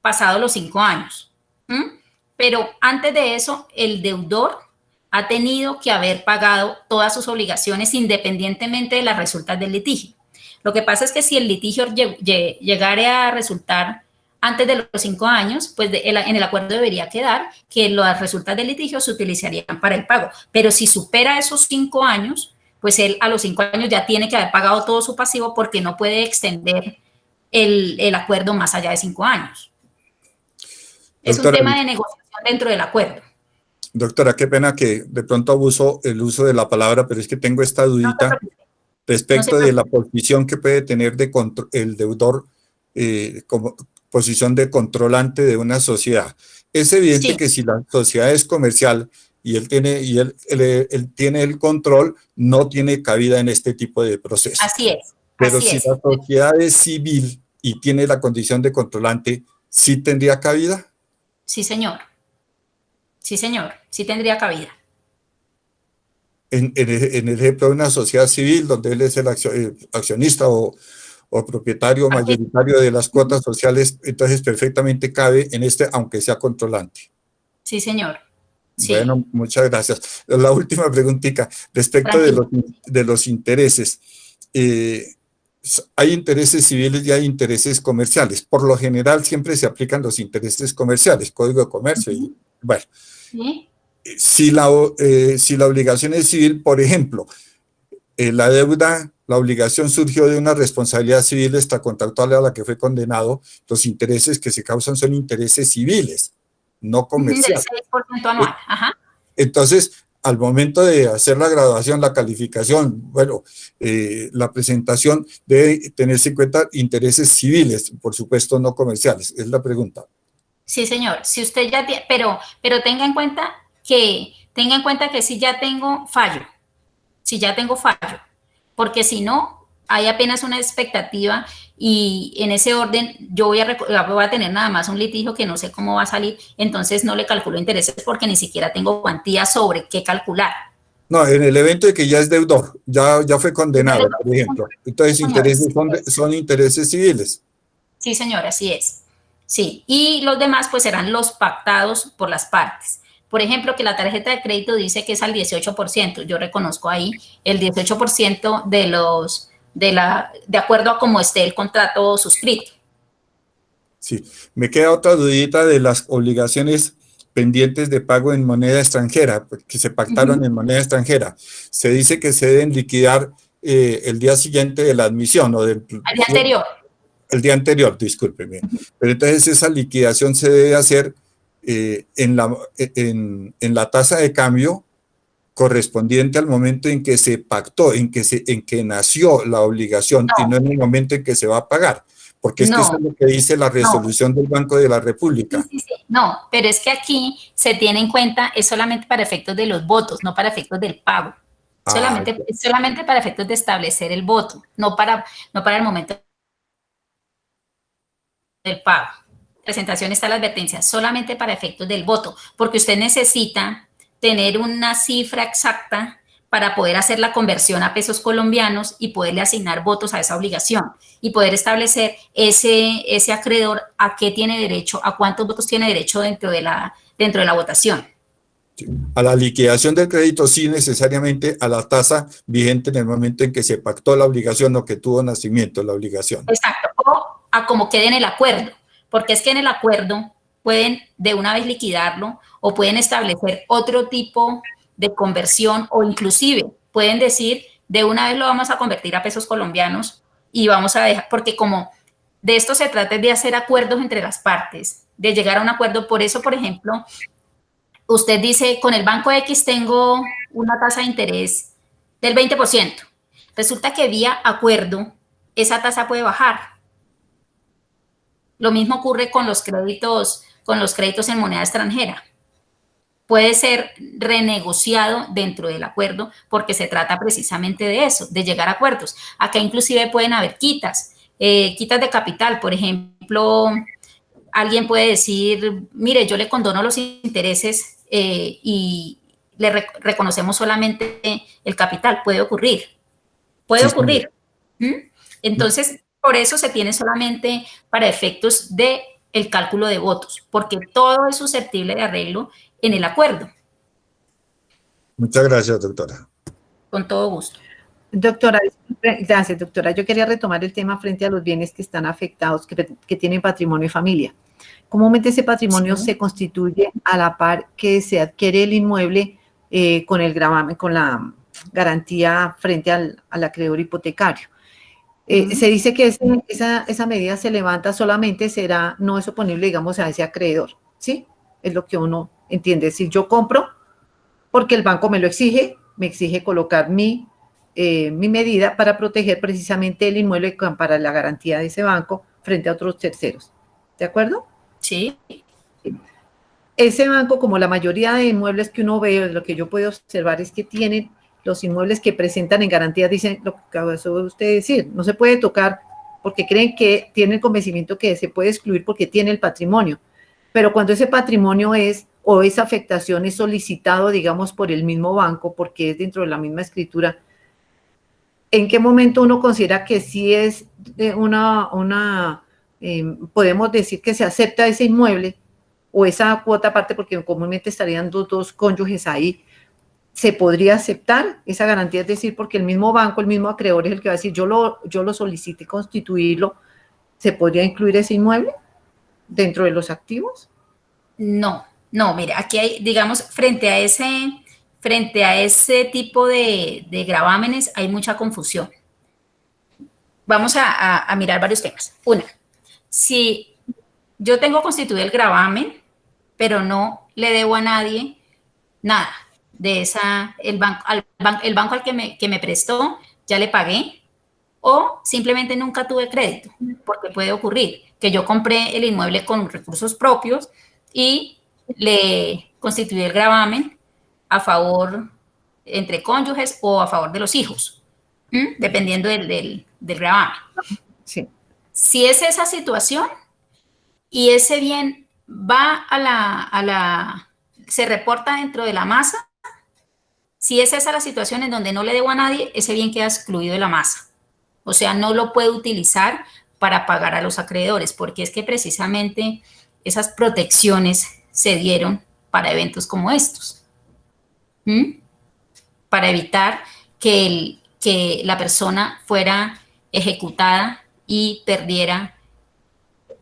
pasado los 5 años, pero antes de eso, el deudor ha tenido que haber pagado todas sus obligaciones independientemente de las resultas del litigio. Lo que pasa es que si el litigio llegara a resultar antes de los 5 años, pues en el acuerdo debería quedar que las resultas del litigio se utilizarían para el pago. Pero si supera esos 5 años, pues él a los 5 años ya tiene que haber pagado todo su pasivo porque no puede extender el acuerdo más allá de 5 años. Es un tema de negociación dentro del acuerdo. Doctora, qué pena que de pronto abuso el uso de la palabra, pero es que tengo esta dudita respecto de la posición que puede tener el deudor como posición de controlante de una sociedad. Es evidente que si la sociedad es comercial y él tiene el control, no tiene cabida en este tipo de procesos. Así es. Pero si la sociedad es civil y tiene la condición de controlante, ¿sí tendría cabida? Sí, señor. Sí, señor. Sí tendría cabida. En el ejemplo de una sociedad civil donde él es el accionista o propietario mayoritario de las cuotas sociales, entonces perfectamente cabe en aunque sea controlante. Sí, señor. Sí. Bueno, muchas gracias. La última preguntita respecto de los intereses. Hay intereses civiles y hay intereses comerciales. Por lo general siempre se aplican los intereses comerciales, Código de Comercio. Y, bueno, ¿sí? Si la obligación es civil, por ejemplo, la obligación surgió de una responsabilidad civil extracontractual a la que fue condenado, los intereses que se causan son intereses civiles, no comerciales. Del 6% anual. Ajá. Entonces, al momento de hacer la graduación, la calificación, bueno, la presentación debe tenerse en cuenta intereses civiles, por supuesto no comerciales, es la pregunta. Sí, señor. Si usted ya tiene, pero tenga en cuenta que si ya tengo fallo, porque si no, hay apenas una expectativa y en ese orden yo voy a tener nada más un litigio que no sé cómo va a salir, entonces no le calculo intereses porque ni siquiera tengo cuantía sobre qué calcular. No, en el evento de que ya es deudor, ya fue condenado, por ejemplo. Entonces, intereses son intereses civiles. Sí, señor, así es. Sí, y los demás pues serán los pactados por las partes. Por ejemplo, que la tarjeta de crédito dice que es al 18%. Yo reconozco ahí el 18% de acuerdo a cómo esté el contrato suscrito. Sí, me queda otra dudita de las obligaciones pendientes de pago en moneda extranjera, que se pactaron en moneda extranjera. Se dice que se deben liquidar el día siguiente de la admisión o del día anterior. El día anterior, discúlpeme. Pero entonces esa liquidación se debe hacer en la tasa de cambio correspondiente al momento en que se pactó, en que nació la obligación y no en el momento en que se va a pagar. Porque es que eso es lo que dice la resolución del Banco de la República. Sí. No, pero es que aquí se tiene en cuenta, es solamente para efectos de los votos, no para efectos del pago. Solamente para efectos de establecer el voto, no para el momento del pago. Presentación está la advertencia, solamente para efectos del voto, porque usted necesita tener una cifra exacta para poder hacer la conversión a pesos colombianos y poderle asignar votos a esa obligación y poder establecer ese acreedor a qué tiene derecho, a cuántos votos tiene derecho dentro de la votación. A la liquidación del crédito, sí, necesariamente a la tasa vigente en el momento en que se pactó la obligación o que tuvo nacimiento la obligación. Exacto, o a como quede en el acuerdo, porque es que en el acuerdo pueden de una vez liquidarlo o pueden establecer otro tipo de conversión o inclusive pueden decir de una vez lo vamos a convertir a pesos colombianos y vamos a dejar, porque como de esto se trata de hacer acuerdos entre las partes, de llegar a un acuerdo. Por eso, por ejemplo, usted dice, con el banco X tengo una tasa de interés del 20%. Resulta que vía acuerdo esa tasa puede bajar. Lo mismo ocurre con los créditos en moneda extranjera. Puede ser renegociado dentro del acuerdo porque se trata precisamente de eso, de llegar a acuerdos. Acá inclusive pueden haber quitas de capital. Por ejemplo, alguien puede decir, mire, yo le condono los intereses y le reconocemos solamente el capital. Puede ocurrir. Puede ocurrir. Entonces, por eso se tiene solamente para efectos de el cálculo de votos, porque todo es susceptible de arreglo en el acuerdo. Muchas gracias, doctora. Con todo gusto. Doctora, gracias, doctora. Yo quería retomar el tema frente a los bienes que están afectados, que tienen patrimonio y familia. Comúnmente ese patrimonio se constituye a la par que se adquiere el inmueble con el gravamen, con la garantía frente al acreedor hipotecario. Se dice que esa medida se levanta solamente no es oponible, digamos, a ese acreedor, ¿sí? Es lo que uno entiende. Si yo compro, porque el banco me lo exige, me exige colocar mi medida para proteger precisamente el inmueble para la garantía de ese banco frente a otros terceros. ¿De acuerdo? Sí. Ese banco, como la mayoría de inmuebles que uno ve, lo que yo puedo observar es que tienen los inmuebles que presentan en garantía, dicen lo que acaba de usted decir, no se puede tocar porque creen que tienen el convencimiento que se puede excluir porque tiene el patrimonio. Pero cuando ese patrimonio o esa afectación es solicitado, digamos, por el mismo banco, porque es dentro de la misma escritura, ¿en qué momento uno considera que sí es podemos decir que se acepta ese inmueble o esa cuota aparte, porque comúnmente estarían dos cónyuges ahí? ¿Se podría aceptar esa garantía? Es decir, porque el mismo banco, el mismo acreedor es el que va a decir, yo lo solicité constituirlo, ¿se podría incluir ese inmueble dentro de los activos? No, mire, aquí hay, digamos, frente a ese tipo de gravámenes hay mucha confusión. Vamos a mirar varios temas. Una, si yo tengo constituido el gravamen, pero no le debo a nadie nada de el banco al que me prestó, ya le pagué, o simplemente nunca tuve crédito, porque puede ocurrir que yo compré el inmueble con recursos propios y le constituí el gravamen a favor entre cónyuges o a favor de los hijos, dependiendo del gravamen. Sí. Si es esa situación y ese bien va se reporta dentro de la masa, si es esa la situación en donde no le debo a nadie, ese bien queda excluido de la masa. O sea, no lo puedo utilizar para pagar a los acreedores, porque es que precisamente esas protecciones se dieron para eventos como estos. Para evitar que la persona fuera ejecutada y perdiera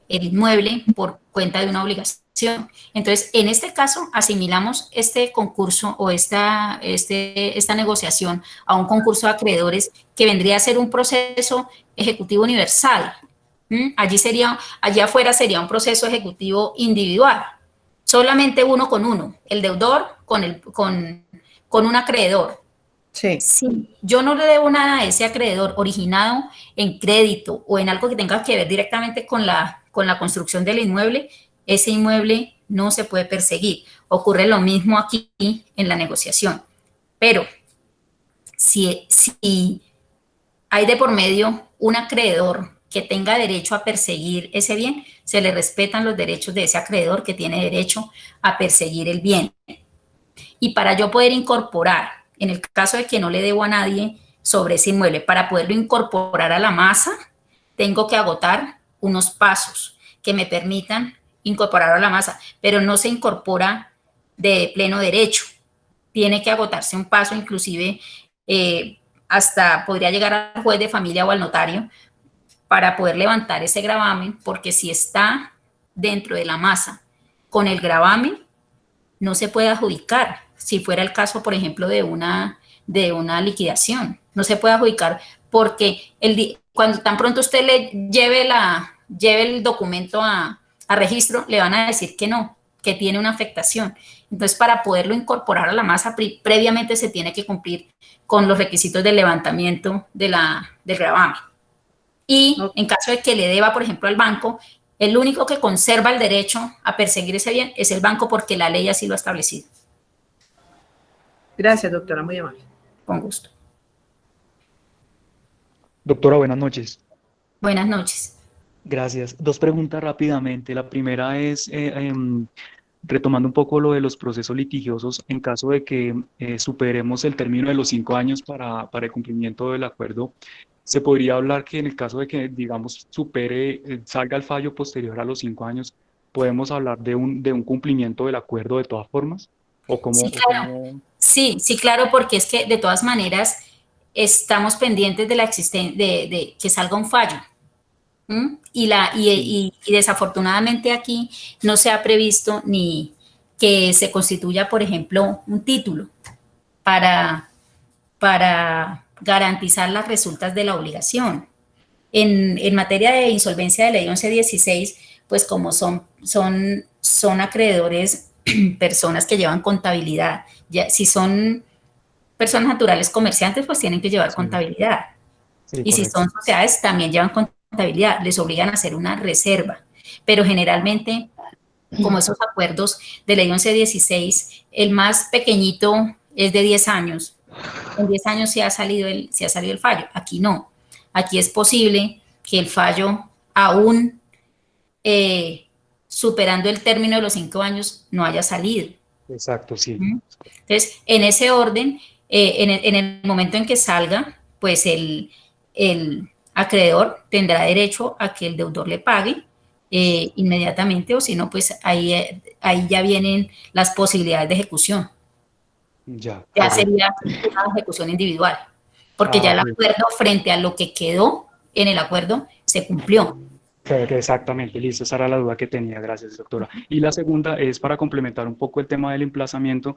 el inmueble por cuenta de una obligación. Entonces, en este caso, asimilamos este concurso o esta negociación a un concurso de acreedores que vendría a ser un proceso ejecutivo universal. Allí afuera sería un proceso ejecutivo individual, solamente uno con uno, el deudor con un acreedor. Sí. Si yo no le debo nada a ese acreedor originado en crédito o en algo que tenga que ver directamente con la construcción del inmueble, ese inmueble no se puede perseguir. Ocurre lo mismo aquí en la negociación. Pero si hay de por medio un acreedor que tenga derecho a perseguir ese bien, se le respetan los derechos de ese acreedor que tiene derecho a perseguir el bien. Y para yo poder incorporar, en el caso de que no le debo a nadie sobre ese inmueble, para poderlo incorporar a la masa, tengo que agotar unos pasos que me permitan incorporarlo a la masa, pero no se incorpora de pleno derecho. Tiene que agotarse un paso, inclusive hasta podría llegar al juez de familia o al notario para poder levantar ese gravamen, porque si está dentro de la masa con el gravamen no se puede adjudicar. Si fuera el caso, por ejemplo, de una liquidación, no se puede adjudicar porque cuando tan pronto usted le lleve el documento a registro, le van a decir que no, que tiene una afectación. Entonces, para poderlo incorporar a la masa, previamente se tiene que cumplir con los requisitos del levantamiento del gravamen. Y en caso de que le deba, por ejemplo, al banco, el único que conserva el derecho a perseguir ese bien es el banco porque la ley así lo ha establecido. Gracias, doctora, muy amable. Con gusto. Doctora, buenas noches. Buenas noches. Gracias. Dos preguntas rápidamente. La primera es, retomando un poco lo de los procesos litigiosos, en caso de que superemos el término de los 5 años para el cumplimiento del acuerdo, ¿se podría hablar que en el caso de que, digamos, salga el fallo posterior a los 5 años, podemos hablar de un cumplimiento del acuerdo de todas formas? ¿O cómo, sí, claro. Sí, claro, porque es que de todas maneras estamos pendientes de la existencia de que salga un fallo. Y desafortunadamente aquí no se ha previsto ni que se constituya, por ejemplo, un título para garantizar las resultas de la obligación. En materia de insolvencia de ley 1116, pues como son acreedores personas que llevan contabilidad, si son personas naturales comerciantes, pues tienen que llevar contabilidad. Sí, y si son sociedades, también llevan contabilidad, les obligan a hacer una reserva. Pero generalmente, como esos acuerdos de ley 1116, el más pequeñito es de 10 años. En 10 años se ha salido el fallo. Aquí no. Aquí es posible que el fallo, aún superando el término de los 5 años, no haya salido. Exacto, sí. Entonces, en ese orden, en el momento en que salga, pues el acreedor tendrá derecho a que el deudor le pague inmediatamente, o si no, pues ahí ya vienen las posibilidades de ejecución. Ya sería una ejecución individual, porque ya el acuerdo frente a lo que quedó en el acuerdo se cumplió. Exactamente, listo, esa era la duda que tenía, gracias, doctora. Y la segunda es para complementar un poco el tema del emplazamiento,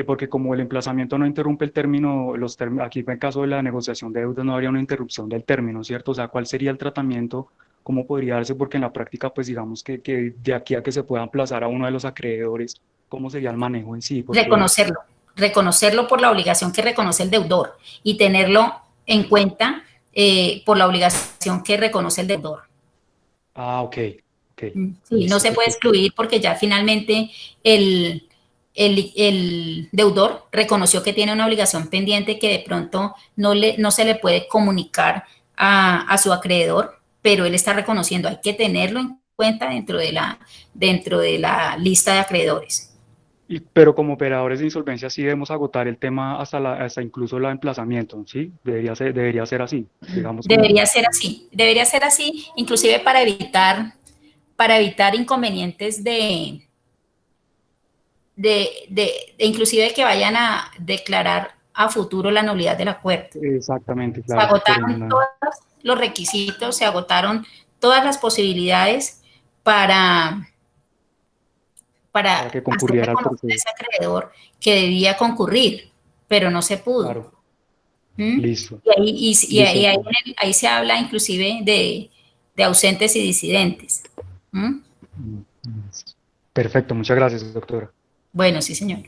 porque como el emplazamiento no interrumpe el término, aquí en el caso de la negociación de deudas no habría una interrupción del término, ¿cierto? O sea, ¿cuál sería el tratamiento? ¿Cómo podría darse? Porque en la práctica, pues digamos que de aquí a que se pueda emplazar a uno de los acreedores, ¿cómo sería el manejo en sí? Porque Reconocerlo por la obligación que reconoce el deudor y tenerlo en cuenta por la obligación que reconoce el deudor. Ah, ok. Sí, no se puede excluir porque ya finalmente el deudor reconoció que tiene una obligación pendiente que de pronto no se le puede comunicar a su acreedor, pero él está reconociendo, hay que tenerlo en cuenta dentro de la lista de acreedores. Pero como operadores de insolvencia sí debemos agotar el tema hasta incluso el emplazamiento, ¿sí? Debería ser así, digamos. Debería ser así, inclusive para evitar inconvenientes inclusive que vayan a declarar a futuro la nulidad del acuerdo. Exactamente, claro. Se agotaron todos los requisitos, se agotaron todas las posibilidades para que concurriera al proceso. Ese acreedor que debía concurrir, pero no se pudo. Claro. Listo. Y ahí se habla inclusive de ausentes y disidentes. Perfecto, muchas gracias, doctora. Bueno, sí, señor.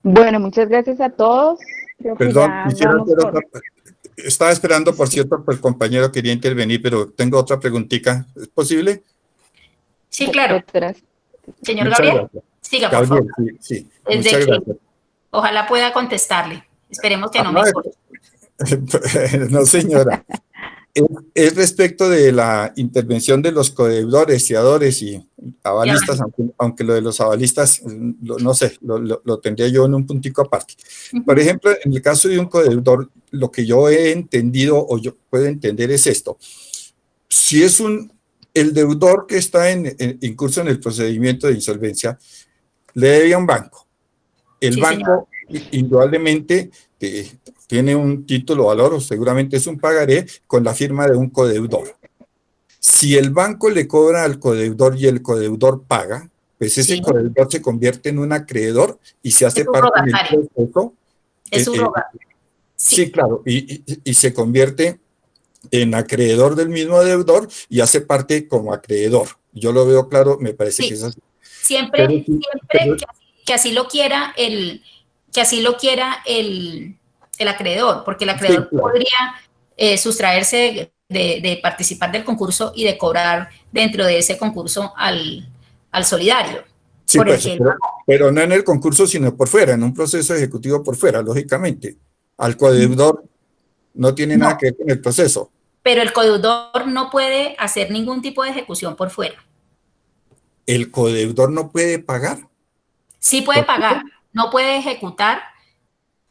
Bueno, muchas gracias a todos. Perdón, estaba esperando, por cierto, pues el compañero quería intervenir, pero tengo otra preguntita. ¿Es posible? Sí, claro. Doctoras. Señor Gabriel, siga, por favor. Sí. Muchas gracias. Ojalá pueda contestarle. Esperemos que no me corte. No, señora. Es respecto de la intervención de los codeudores, fiadores y avalistas, aunque lo de los avalistas, no sé, lo tendría yo en un puntico aparte. Por ejemplo, en el caso de un codeudor, lo que yo he entendido o yo puedo entender es esto. Si es el deudor que está incurso en el procedimiento de insolvencia, le debe a un banco. El banco, indudablemente, tiene un título o valor, o seguramente es un pagaré con la firma de un codeudor. Si el banco le cobra al codeudor y el codeudor paga, pues ese Sí. codeudor se convierte en un acreedor y se hace Es un parte del rogatario. proceso. Es un rogatario. Sí, claro, y se convierte en acreedor del mismo deudor y hace parte como acreedor. Yo lo veo claro, me parece que Sí. es así. Siempre, Pero sí, siempre que así lo quiera el acreedor, porque el sí, acreedor claro. podría sustraerse de participar del concurso y de cobrar dentro de ese concurso al solidario, Sí, por el pues, que él pero no en el concurso, sino por fuera, en un proceso ejecutivo por fuera, lógicamente. Al codeudor no tiene nada no, que ver con el proceso. pero el codeudor no puede hacer ningún tipo de ejecución por fuera. El codeudor no puede pagar. Sí puede ¿Por qué? pagar, no puede ejecutar,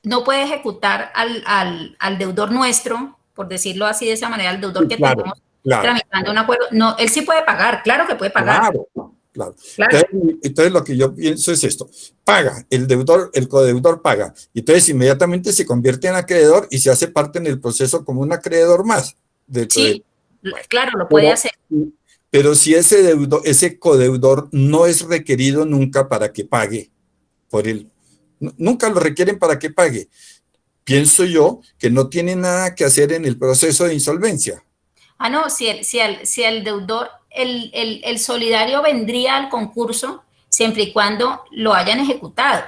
no puede ejecutar al deudor nuestro, por decirlo así de esa manera, al deudor Sí, que claro, tenemos claro, tramitando un acuerdo. No, él sí puede pagar, claro que puede pagar, claro, claro. claro. Entonces lo que yo pienso es esto: paga, el deudor, el codeudor paga. Entonces inmediatamente se convierte en acreedor y se hace parte en el proceso como un acreedor más dentro de. Sí, claro, lo puede Pero, hacer. pero si ese codeudor no es requerido nunca para que pague por él, nunca lo requieren para que pague. Pienso yo que no tiene nada que hacer en el proceso de insolvencia. Ah, no, si el deudor, el solidario vendría al concurso siempre y cuando lo hayan ejecutado,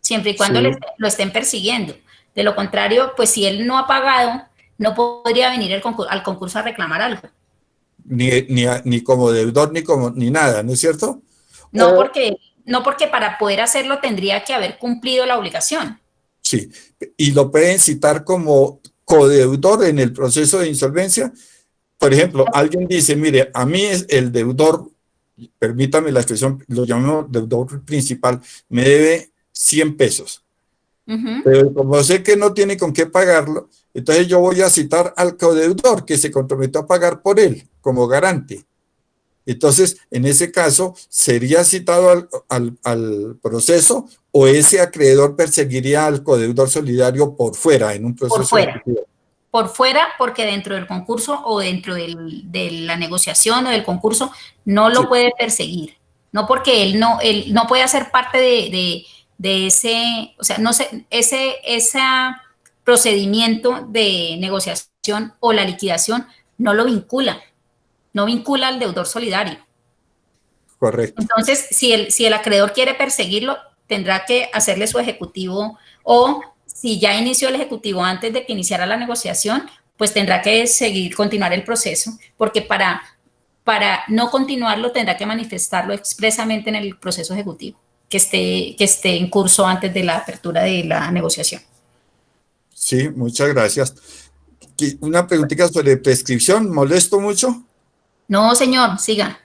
siempre y cuando Sí. lo estén persiguiendo. De lo contrario, pues si él no ha pagado, no podría venir al concurso a reclamar algo. Ni como deudor ni nada, ¿no es cierto? No O porque, no porque para poder hacerlo tendría que haber cumplido la obligación. sí, y lo pueden citar como codeudor en el proceso de insolvencia. Por ejemplo, alguien dice, mire, a mí es el deudor, permítame la expresión, lo llamamos deudor principal, me debe 100 pesos. Ujú. Pero como sé que no tiene con qué pagarlo, entonces yo voy a citar al codeudor que se comprometió a pagar por él como garante. Entonces, en ese caso, ¿sería citado al proceso o ese acreedor perseguiría al codeudor solidario por fuera en un Por proceso fuera. ejecutivo? Por fuera, porque dentro del concurso o dentro de la negociación o del concurso no Sí, lo puede perseguir. No porque él no puede hacer parte de ese, o sea, no sé, ese procedimiento de negociación o la liquidación no lo vincula, no vincula al deudor solidario. correcto. Entonces, si el acreedor quiere perseguirlo, tendrá que hacerle su ejecutivo o si ya inició el ejecutivo antes de que iniciara la negociación, pues tendrá que continuar el proceso, porque para no continuarlo tendrá que manifestarlo expresamente en el proceso ejecutivo, que esté en curso antes de la apertura de la negociación. Sí, muchas gracias. Una preguntita sobre prescripción, ¿molesto mucho? No, señor, siga.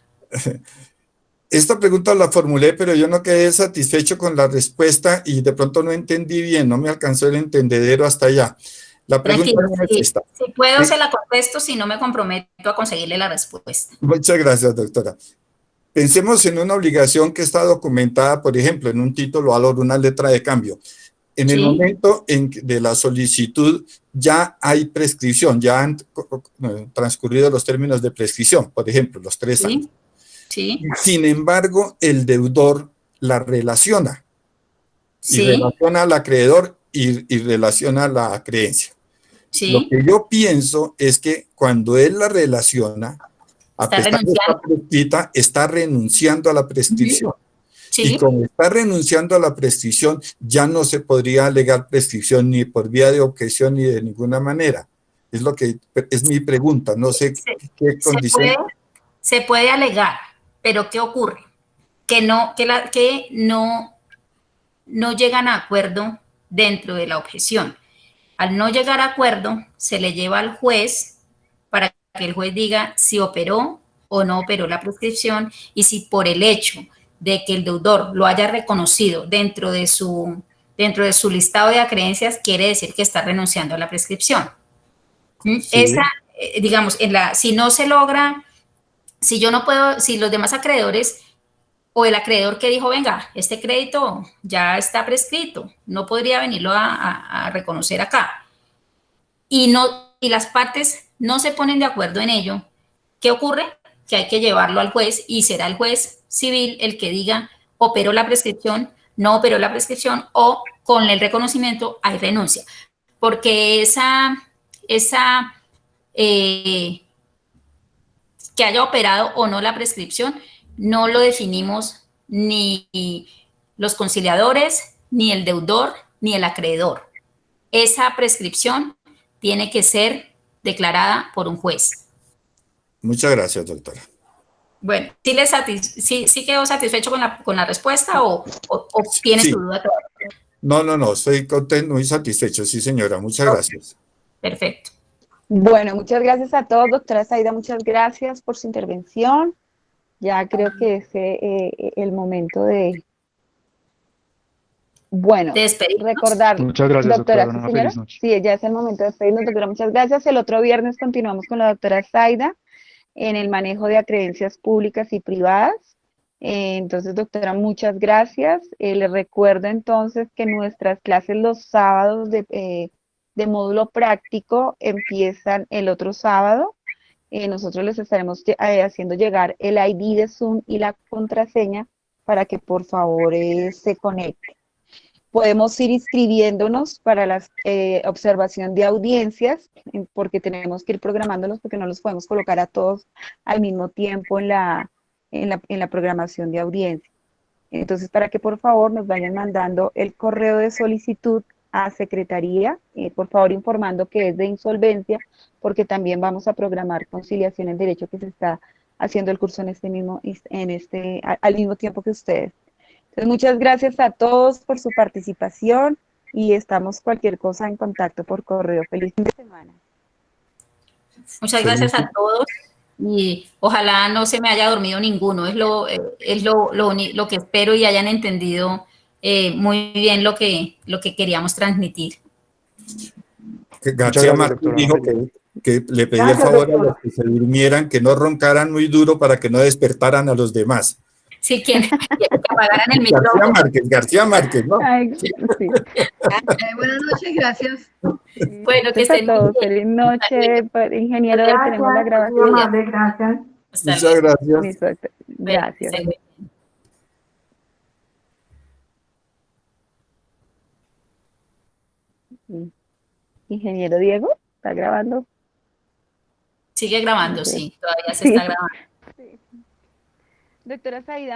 Esta pregunta la formulé, pero yo no quedé satisfecho con la respuesta y de pronto no entendí bien, no me alcanzó el entendedero hasta allá. La pregunta Tranquilo, no es esta. si puedo Eh, se la contesto, si no me comprometo a conseguirle la respuesta. Muchas gracias, doctora. Pensemos en una obligación que está documentada, por ejemplo, en un título o una letra de cambio. En el ¿Sí? momento de la solicitud ya hay prescripción, ya han transcurrido los términos de prescripción, por ejemplo, los 3 años. ¿Sí? ¿Sí? Sin embargo, el deudor la relaciona y ¿Sí? relaciona al acreedor y relaciona la creencia. Lo ¿Sí? que yo pienso es que cuando él la relaciona, a Está pesar de estar renunciando. prescrita, está renunciando a la prescripción. Y Sí, como está renunciando a la prescripción, ya no se podría alegar prescripción ni por vía de objeción ni de ninguna manera. Es lo que es mi pregunta. No sé qué se condición. se puede alegar, pero ¿qué ocurre? Que no llegan a acuerdo dentro de la objeción. Al no llegar a acuerdo, se le lleva al juez para que el juez diga si operó o no operó la prescripción y si por el hecho de que el deudor lo haya reconocido dentro de su listado de acreencias, quiere decir que está renunciando a la prescripción. Sí, Esa, digamos, si no se logra, si yo no puedo, si los demás acreedores o el acreedor que dijo, venga, este crédito ya está prescrito, no podría venirlo a reconocer acá. Y las partes no se ponen de acuerdo en ello, ¿Qué ocurre? Que hay que llevarlo al juez y será el juez civil el que diga operó la prescripción, no operó la prescripción o con el reconocimiento hay renuncia. Porque que haya operado o no la prescripción no lo definimos ni los conciliadores, ni el deudor, ni el acreedor. Esa prescripción tiene que ser declarada por un juez. Muchas gracias, doctora. Bueno, ¿sí quedó satisfecho con la respuesta o tiene Sí. su duda todavía? No, estoy contento, muy satisfecho, sí, señora. Muchas gracias. Perfecto. Bueno, muchas gracias a todos, doctora Zaida, muchas gracias por su intervención. Ya creo que es el momento de, bueno, De despedirnos. recordar, Muchas gracias, doctora, doctora. ¿sí, Una señora? feliz noche. Sí, ya es el momento de despedirnos, doctora, muchas gracias. El otro viernes continuamos con la doctora Zaida en el manejo de acreencias públicas y privadas. Entonces, doctora, muchas gracias. Les recuerdo entonces que nuestras clases los sábados de módulo práctico empiezan el otro sábado. Nosotros les estaremos haciendo llegar el ID de Zoom y la contraseña para que por favor se conecten. Podemos ir inscribiéndonos para la observación de audiencias, porque tenemos que ir programándolos porque no los podemos colocar a todos al mismo tiempo en la programación de audiencia. Entonces, para que por favor nos vayan mandando el correo de solicitud a secretaría, por favor informando que es de insolvencia, porque también vamos a programar conciliación en derecho que se está haciendo el curso al mismo tiempo que ustedes. Entonces, muchas gracias a todos por su participación y estamos cualquier cosa en contacto por correo. Feliz fin de semana. Muchas gracias a todos y ojalá no se me haya dormido ninguno. Es lo que espero y hayan entendido muy bien lo que queríamos transmitir. García gracias, Márquez doctora. dijo que le pedía el favor a los que se durmieran, que no roncaran muy duro para que no despertaran a los demás. Sí, que apagaran el micrófono. García Márquez, ¿no? Ay, sí. Buenas noches, gracias. Bueno, que Gracias a estén muy todos. bien. Feliz noche, ingeniero. Tenemos la Gracias, muy grabación. amable, gracias. Hasta Muchas luego. gracias. Listo, Bueno, que gracias. estén muy bien. Ingeniero Diego, ¿está grabando? Sigue grabando, sí, todavía se está grabando. Doctora Zaida.